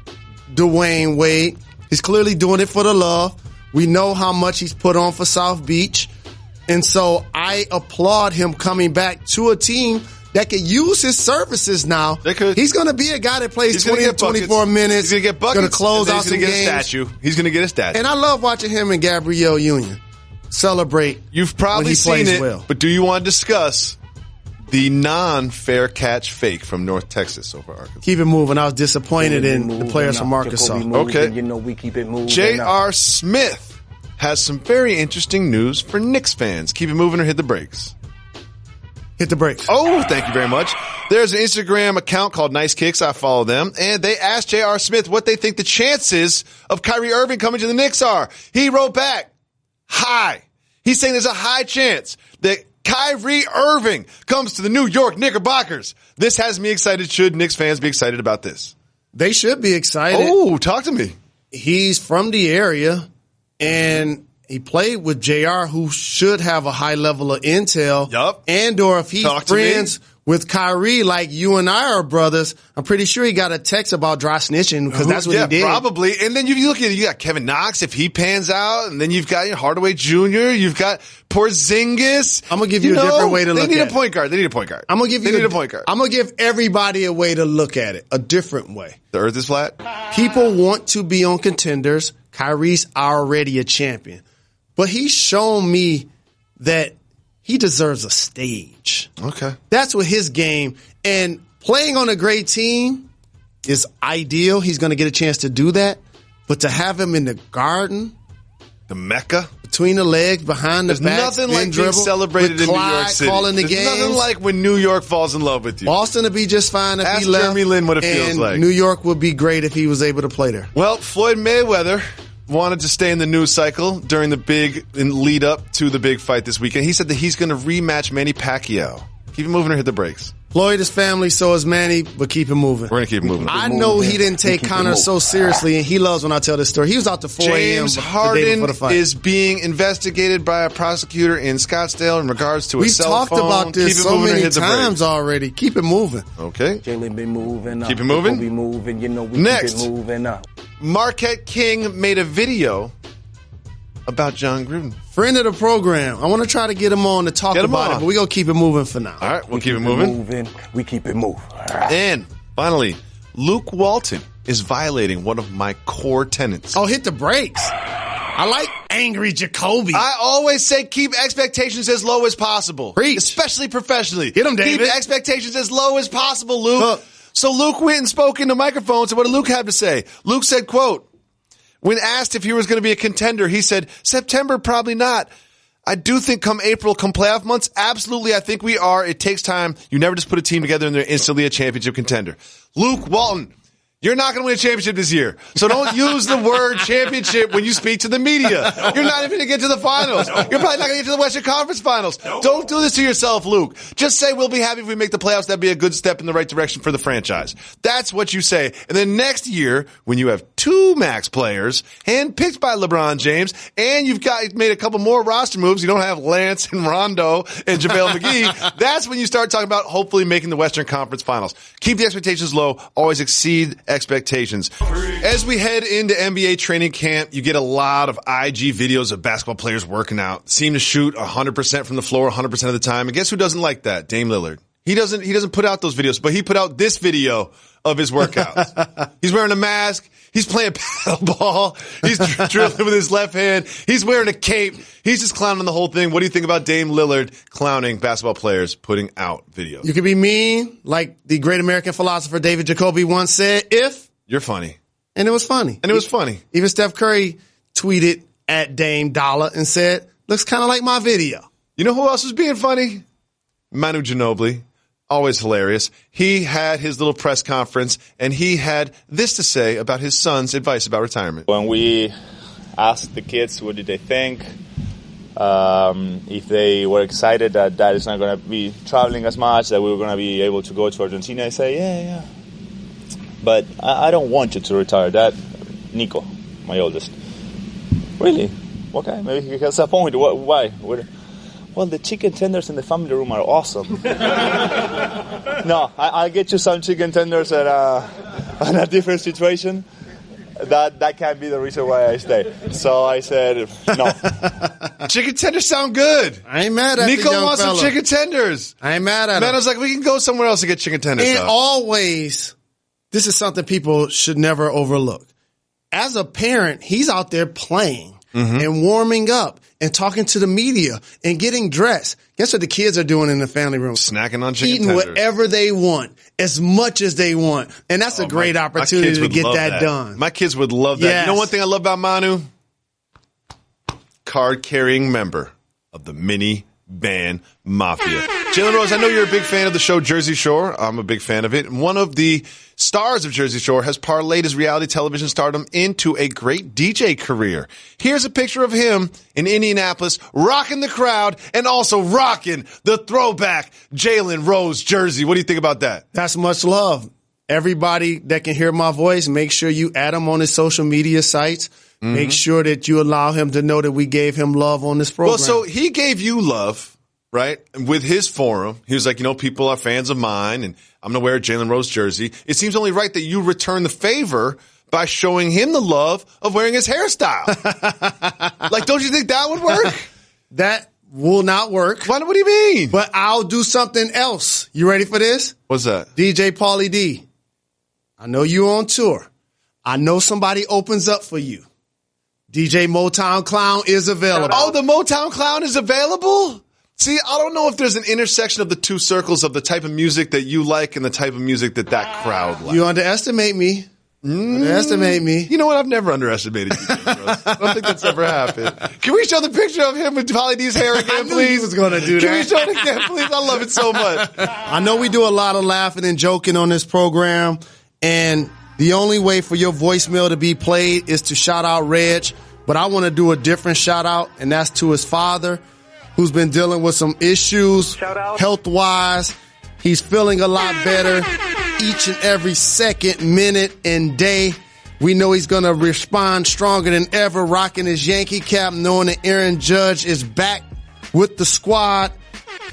Dwayne Wade, he's clearly doing it for the love. We know how much he's put on for South Beach. And so I applaud him coming back to a team that could use his services now. They could. He's going to be a guy that plays 20 to 24 minutes. He's going to get buckets. Going to close out some games. He's going to get a statue. He's going to get a statue. And I love watching him and Gabrielle Union celebrate. You've probably seen it, well. But do you want to discuss the non-fair catch fake from North Texas over Arkansas? Keep it moving. I was disappointed in the players from Arkansas. Okay. You know, we keep it moving. J.R. Smith has some very interesting news for Knicks fans. Keep it moving or hit the brakes? Hit the brakes. Oh, thank you very much. There's an Instagram account called Nice Kicks. I follow them. And they asked J.R. Smith what they think the chances of Kyrie Irving coming to the Knicks are. He wrote back, high. He's saying there's a high chance that Kyrie Irving comes to the New York Knickerbockers. This has me excited. Should Knicks fans be excited about this? They should be excited. Oh, talk to me. He's from the area, and he played with JR, who should have a high level of intel. Yup. And or if he's friends with Kyrie, like you and I are brothers, I'm pretty sure he got a text about dry snitching because that's what he did. Probably. And then you look at it, you got Kevin Knox if he pans out, and then you've got Hardaway Jr., you've got Porzingis. I'm going to give you a different way to look at it. They need a point guard. They need a point guard. I'm going to give you a point guard. I'm going to give everybody a way to look at it, a different way. The earth is flat? People want to be on contenders. Kyrie's already a champion. But he's shown me that he deserves a stage. Okay. That's what his game. And playing on a great team is ideal. He's going to get a chance to do that. But to have him in the Garden, the Mecca, between the legs, behind the back, there's nothing like being celebrated in New York City. Calling the There's games. nothing like when New York falls in love with you. Boston would be just fine if Ask he left. Jeremy Lin what it feels and like. New York would be great if he was able to play there. Well, Floyd Mayweather wanted to stay in the news cycle during the big lead up to the big fight this weekend. He said that he's going to rematch Manny Pacquiao. Keep it moving or hit the brakes. Floyd is family, so is Manny, but keep it moving. We're going to keep it moving. I know he didn't take Conor so seriously, and he loves when I tell this story. He was out to 4 a.m. James Harden is being investigated by a prosecutor in Scottsdale in regards to a cell phone. We've talked about this so many times already. Keep it moving. Okay. Jalen been moving up. Keep it moving. Be moving. You know, we Next, keep it moving up. Marquette King made a video about John Gruden. Friend of the program. I want to try to get him on to talk about it, but we're going to keep it moving for now. All right, we'll keep it moving. We keep it moving. And finally, Luke Walton is violating one of my core tenets. Oh, hit the brakes. I like angry Jacoby. I always say keep expectations as low as possible. Preach. Especially professionally. Hit him, David. Keep expectations as low as possible, Luke. So Luke went and spoke in the microphone. So what did Luke have to say? Luke said, quote, when asked if he was going to be a contender, he said, September, probably not. I do think come April, come playoff months, absolutely, I think we are. It takes time. You never just put a team together and they're instantly a championship contender. Luke Walton, you're not going to win a championship this year. So don't use the word championship when you speak to the media. You're not even going to get to the finals. You're probably not going to get to the Western Conference Finals. Don't do this to yourself, Luke. Just say we'll be happy if we make the playoffs. That'd be a good step in the right direction for the franchise. That's what you say. And then next year, when you have 2 max players handpicked by LeBron James, and you've made a couple more roster moves, you don't have Lance and Rondo and JaVale McGee, that's when you start talking about hopefully making the Western Conference Finals. Keep the expectations low. Always exceed expectations. As we head into NBA training camp, you get a lot of IG videos of basketball players working out, seem to shoot 100% from the floor 100% of the time. And guess who doesn't like that? Dame Lillard. He doesn't put out those videos, but he put out this video of his workouts. He's wearing a mask. He's playing paddleball. He's dribbling with his left hand. He's wearing a cape. He's just clowning the whole thing. What do you think about Dame Lillard clowning basketball players putting out videos? You can be mean, like the great American philosopher David Jacoby once said, if. You're funny. And it was funny. And it was funny. Even Steph Curry tweeted at Dame Dolla and said, looks kind of like my video. You know who else was being funny? Manu Ginobili. Always hilarious. He had his little press conference, and he had this to say about his son's advice about retirement. When we asked the kids what did they think, if they were excited that Dad is not going to be traveling as much, that we were going to be able to go to Argentina, I say, yeah. But I don't want you to retire. That, Nico, my oldest, Really? Okay, maybe he has a point. Why? Well, the chicken tenders in the family room are awesome. No, I'll get you some chicken tenders in a different situation. That can't be the reason why I stay. So I said, no. Chicken tenders sound good. I ain't mad at Nico the young wants fella. some chicken tenders. I ain't mad at Man, him. I was like, we can go somewhere else to get chicken tenders. And always, this is something people should never overlook. As a parent, he's out there playing and warming up and talking to the media and getting dressed. Guess what the kids are doing in the family room? Snacking on chicken Eating tenders. whatever they want, as much as they want. And that's a great opportunity to get that done. My kids would love that. Yes. You know one thing I love about Manu? Card-carrying member of the mini-band mafia. Jalen Rose, I know you're a big fan of the show Jersey Shore. I'm a big fan of it. And one of the stars of Jersey Shore has parlayed his reality television stardom into a great DJ career. Here's a picture of him in Indianapolis rocking the crowd and also rocking the throwback Jalen Rose jersey. What do you think about that? That's much love. Everybody that can hear my voice, make sure you add him on his social media sites. Make sure that you allow him to know that we gave him love on this program. Well, so he gave you love, right? With his forum. He was like, people are fans of mine, and I'm going to wear a Jalen Rose jersey. It seems only right that you return the favor by showing him the love of wearing his hairstyle. Like, don't you think that would work? That will not work. What do you mean? But I'll do something else. You ready for this? What's that? DJ Pauly D. I know you on tour. I know somebody opens up for you. DJ Motown Clown is available. Oh, the Motown Clown is available? See, I don't know if there's an intersection of the two circles of the type of music that you like and the type of music that crowd likes. You underestimate me. Underestimate me. You know what? I've never underestimated you, James Rose. I don't think that's ever happened. Can we show the picture of him with Pauly D's hair again, I knew please? he was going to do Can that. we show it again, please? I love it so much. I know we do a lot of laughing and joking on this program, and the only way for your voicemail to be played is to shout out Reg. But I want to do a different shout out, and that's to his father, who's been dealing with some issues health-wise. He's feeling a lot better each and every second, minute, and day. We know he's going to respond stronger than ever, rocking his Yankee cap, knowing that Aaron Judge is back with the squad.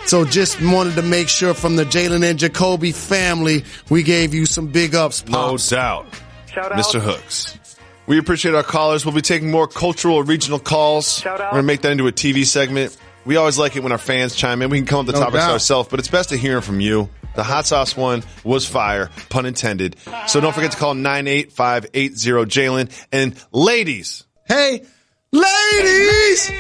So just wanted to make sure from the Jalen and Jacoby family, we gave you some big ups, Pops. No doubt. Mr. Hooks. We appreciate our callers. We'll be taking more cultural or regional calls. We're going to make that into a TV segment. We always like it when our fans chime in. We can come up with the topics ourselves, but it's best to hear from you. The hot sauce one was fire, pun intended. So don't forget to call 98580-JALEN. And ladies. Hey, ladies!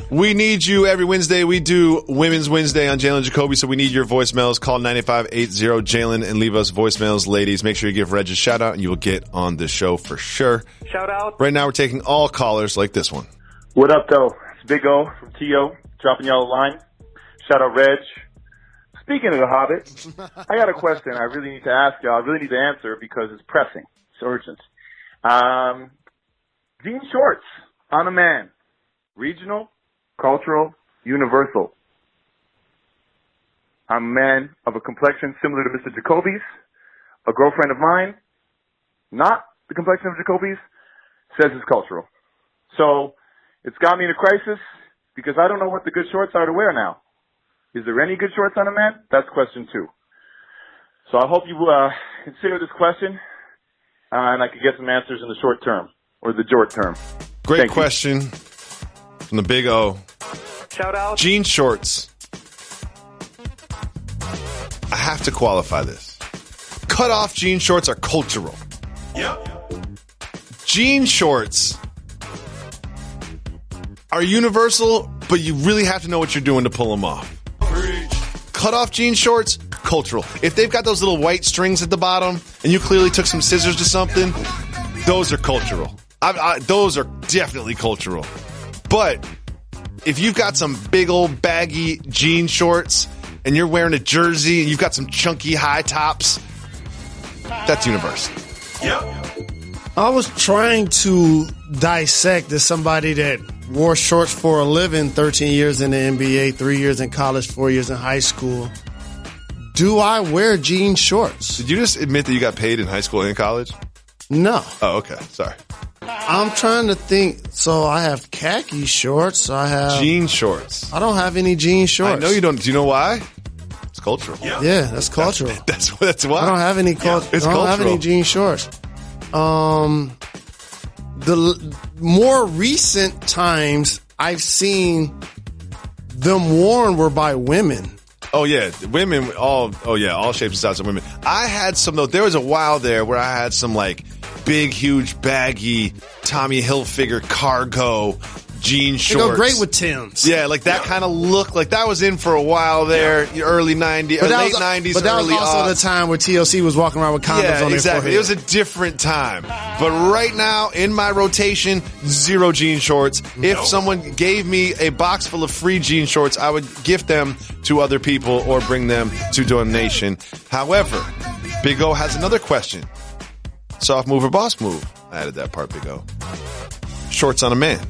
We need you every Wednesday. We do Women's Wednesday on Jalen Jacoby, so we need your voicemails. Call 98580-JALEN and leave us voicemails. Ladies, make sure you give Reg a shout-out, and you will get on the show for sure. Shout-out. Right now, we're taking all callers like this one. What up, though? It's Big O from T.O. dropping y'all a line. Shout-out, Reg. Speaking of The Hobbit, I got a question I really need to ask y'all. I really need to answer because it's pressing. It's urgent. Jean shorts on a man. Regional, cultural, universal. I'm a man of a complexion similar to Mr. Jacoby's. A girlfriend of mine, not the complexion of Jacoby's, says it's cultural. So it's got me in a crisis because I don't know what the good shorts are to wear now. Is there any good shorts on a man? That's question 2. So I hope you consider this question, and I could get some answers in the short term, or the jort term. Great question from the Big O. Shout out. Jean shorts. I have to qualify this. Cut off jean shorts are cultural. Yep. Jean shorts are universal, but you really have to know what you're doing to pull them off. Cut off jean shorts, cultural. If they've got those little white strings at the bottom and you clearly took some scissors to something, those are cultural. Those are definitely cultural. But if you've got some big old baggy jean shorts and you're wearing a jersey and you've got some chunky high tops, that's universal. Yep. I was trying to dissect as somebody that wore shorts for a living, 13 years in the NBA, 3 years in college, 4 years in high school. Do I wear jean shorts? Did you just admit that you got paid in high school and college? No. Oh, okay. Sorry. I'm trying to think. So I have khaki shorts. I have jean shorts. I don't have any jean shorts. I know you don't. Do you know why? It's cultural. Yeah, that's cultural. That's why. I don't have any culture. It's I don't cultural. have any jean shorts. The more recent times I've seen them worn were by women. Oh yeah, women. All shapes and sizes of women. I had some though. There was a while there where I had some like big, huge, baggy Tommy Hilfiger cargo jean shorts. They go great with Timbs. Yeah, like that kind of look. Like that was in for a while there, early 90s, late 90s, but that was early also the time where TLC was walking around with condoms on their forehead. It was a different time. But right now, in my rotation, 0 jean shorts. No. If someone gave me a box full of free jean shorts, I would gift them to other people or bring them to donation. However, Big O has another question. Soft move or boss move? I added that part, Big O. Shorts on a man.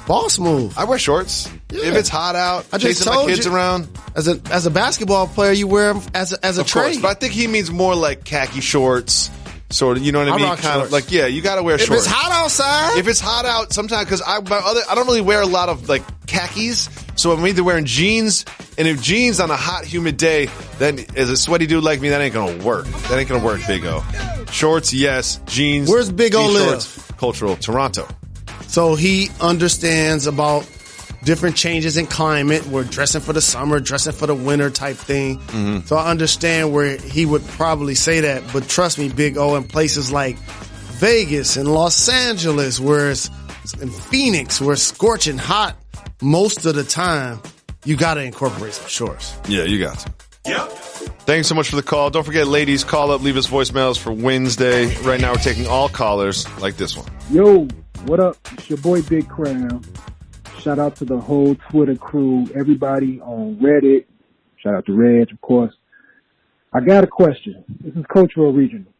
Boss move. I wear shorts. Yeah. If it's hot out, I just chasing my kids around. As a basketball player, you wear them as a trade. But I think he means more like khaki shorts, sort of. You know what I mean? Kind of like, yeah, you got to wear shorts. If it's hot outside. If it's hot out, sometimes because I don't really wear a lot of like khakis, so I'm either wearing jeans, and if jeans on a hot, humid day, then as a sweaty dude like me, that ain't gonna work. That ain't gonna work, Big O. Shorts, yes. Jeans. Where's Big O live? Shorts, cultural, Toronto. So he understands about different changes in climate. We're dressing for the summer, dressing for the winter type thing. Mm-hmm. So I understand where he would probably say that. But trust me, Big O, in places like Vegas and Los Angeles, where it's in Phoenix, where it's scorching hot most of the time, you got to incorporate some shorts. Yeah, you got to. Yep. Thanks so much for the call. Don't forget, ladies, call up, leave us voicemails for Wednesday. Right now, we're taking all callers like this one. Yo, what up? It's your boy Big Crown. Shout out to the whole Twitter crew, everybody on Reddit. Shout out to Reg, of course. I got a question. This is cultural regional.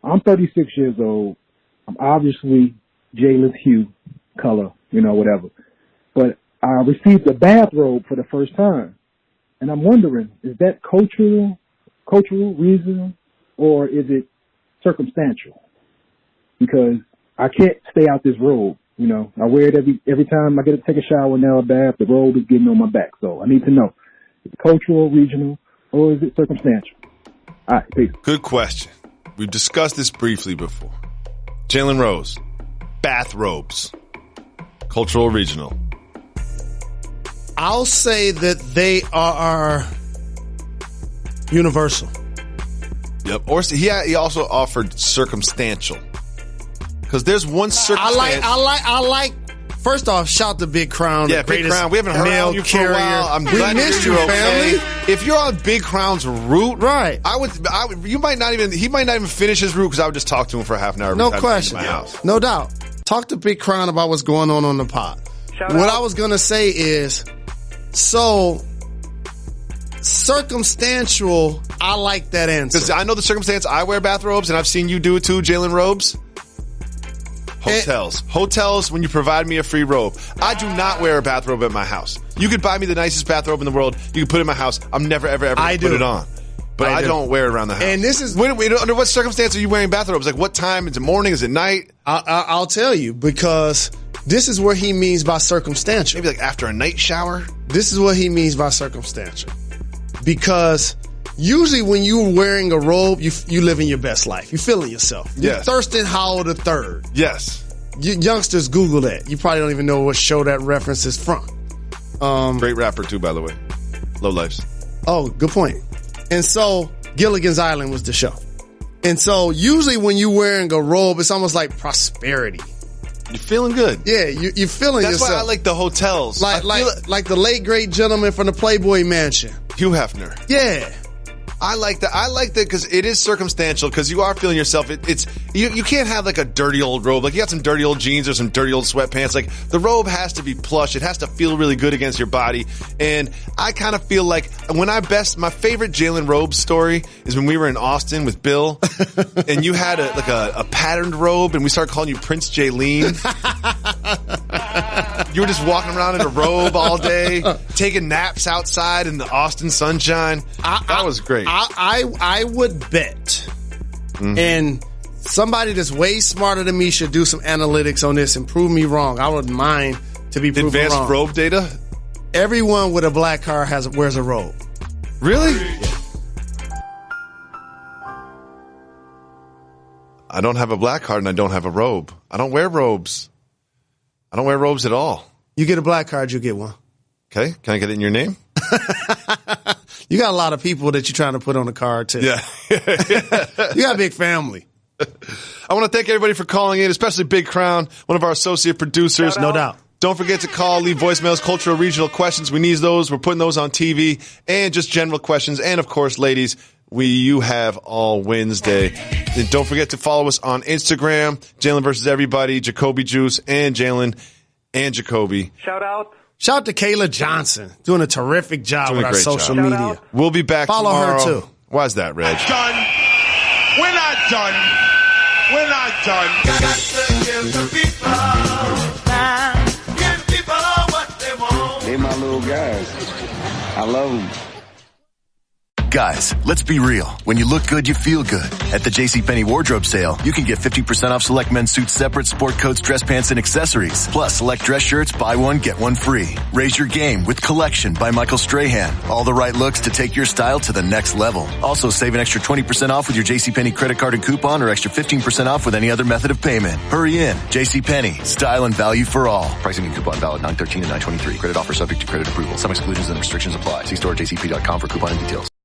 I'm 36 years old. I'm obviously Jalen's hue, color, whatever. But I received a bathrobe for the first time. And I'm wondering, is that cultural reason, or is it circumstantial? Because I can't stay out this robe. I wear it every time I get to take a shower now, a bath, the robe is getting on my back. So I need to know, is it cultural, regional, or is it circumstantial? All right, peace. Good question. We've discussed this briefly before. Jalen Rose, bathrobes, cultural, regional. I'll say that they are universal. Yep. Or he also offered circumstantial. Because there's one circumstance. I like. First off, shout to Big Crown. Yeah, Big Crown. We haven't heard from you for a while. I'm glad missed you're you, okay. family. If you're on Big Crown's route, right? He might not even finish his route because I would just talk to him for half an hour. No question. No doubt. Talk to Big Crown about what's going on the pod. What I was gonna say is, so circumstantial. I like that answer because I know the circumstance. I wear bathrobes, and I've seen you do it too, Jalen Robes. Hotels, when you provide me a free robe. I do not wear a bathrobe at my house. You could buy me the nicest bathrobe in the world. You can put it in my house. I'm never, ever put it on. But I don't wear it around the house. And this is... under what circumstance are you wearing bathrobes? Like what time? Is it morning? Is it night? I'll tell you, because this is what he means by circumstantial. Maybe like after a night shower? This is what he means by circumstantial. Because... usually when you're wearing a robe, you living your best life. You're feeling yourself. Yes. You're Thurston Howell III. Yes. You youngsters Google that. You probably don't even know what show that reference is from. Great rapper too, by the way. Low Lifes. Oh, good point. And so Gilligan's Island was the show. And so usually when you're wearing a robe, it's almost like prosperity. You're feeling good. Yeah, you're feeling That's yourself. That's why I like the hotels. Like the late great gentleman from the Playboy Mansion. Hugh Hefner. Yeah. I like that. I like that because it is circumstantial because you are feeling yourself. You can't have like a dirty old robe. Like you got some dirty old jeans or some dirty old sweatpants. Like the robe has to be plush. It has to feel really good against your body. And I kind of feel like my favorite Jalen Robe story is when we were in Austin with Bill and you had a patterned robe and we started calling you Prince Jalen. You were just walking around in a robe all day, taking naps outside in the Austin sunshine. That was great. I would bet, and somebody that's way smarter than me should do some analytics on this and prove me wrong. I wouldn't mind to be proven Advanced wrong. robe data? Everyone with a black car wears a robe. Really? Yeah. I don't have a black card and I don't have a robe. I don't wear robes. I don't wear robes at all. You get a black card, you get one. Okay. Can I get it in your name? You got a lot of people that you're trying to put on the card, too. Yeah. You got a big family. I want to thank everybody for calling in, especially Big Crown, one of our associate producers. No doubt. Don't forget to call, leave voicemails, cultural, regional questions. We need those. We're putting those on TV, and just general questions. And, of course, ladies, you have all Wednesday. And don't forget to follow us on Instagram, Jalen versus Everybody, Jacoby Juice, and Jalen and Jacoby. Shout out to Kayla Johnson, doing a terrific job with our social media. We'll be back Follow tomorrow. her, too. Why is that, Reg? We're not done. We're not done. Got to give the people time. Give people what they want. They my little guys. I love them. Guys, let's be real. When you look good, you feel good. At the JCPenney wardrobe sale, you can get 50% off select men's suits, separate sport coats, dress pants, and accessories. Plus, select dress shirts, buy one, get one free. Raise your game with Collection by Michael Strahan. All the right looks to take your style to the next level. Also, save an extra 20% off with your JCPenney credit card and coupon, or extra 15% off with any other method of payment. Hurry in. JCPenney. Style and value for all. Pricing and coupon valid 9/13 and 9/23. Credit offer subject to credit approval. Some exclusions and restrictions apply. See store at jcp.com for coupon and details.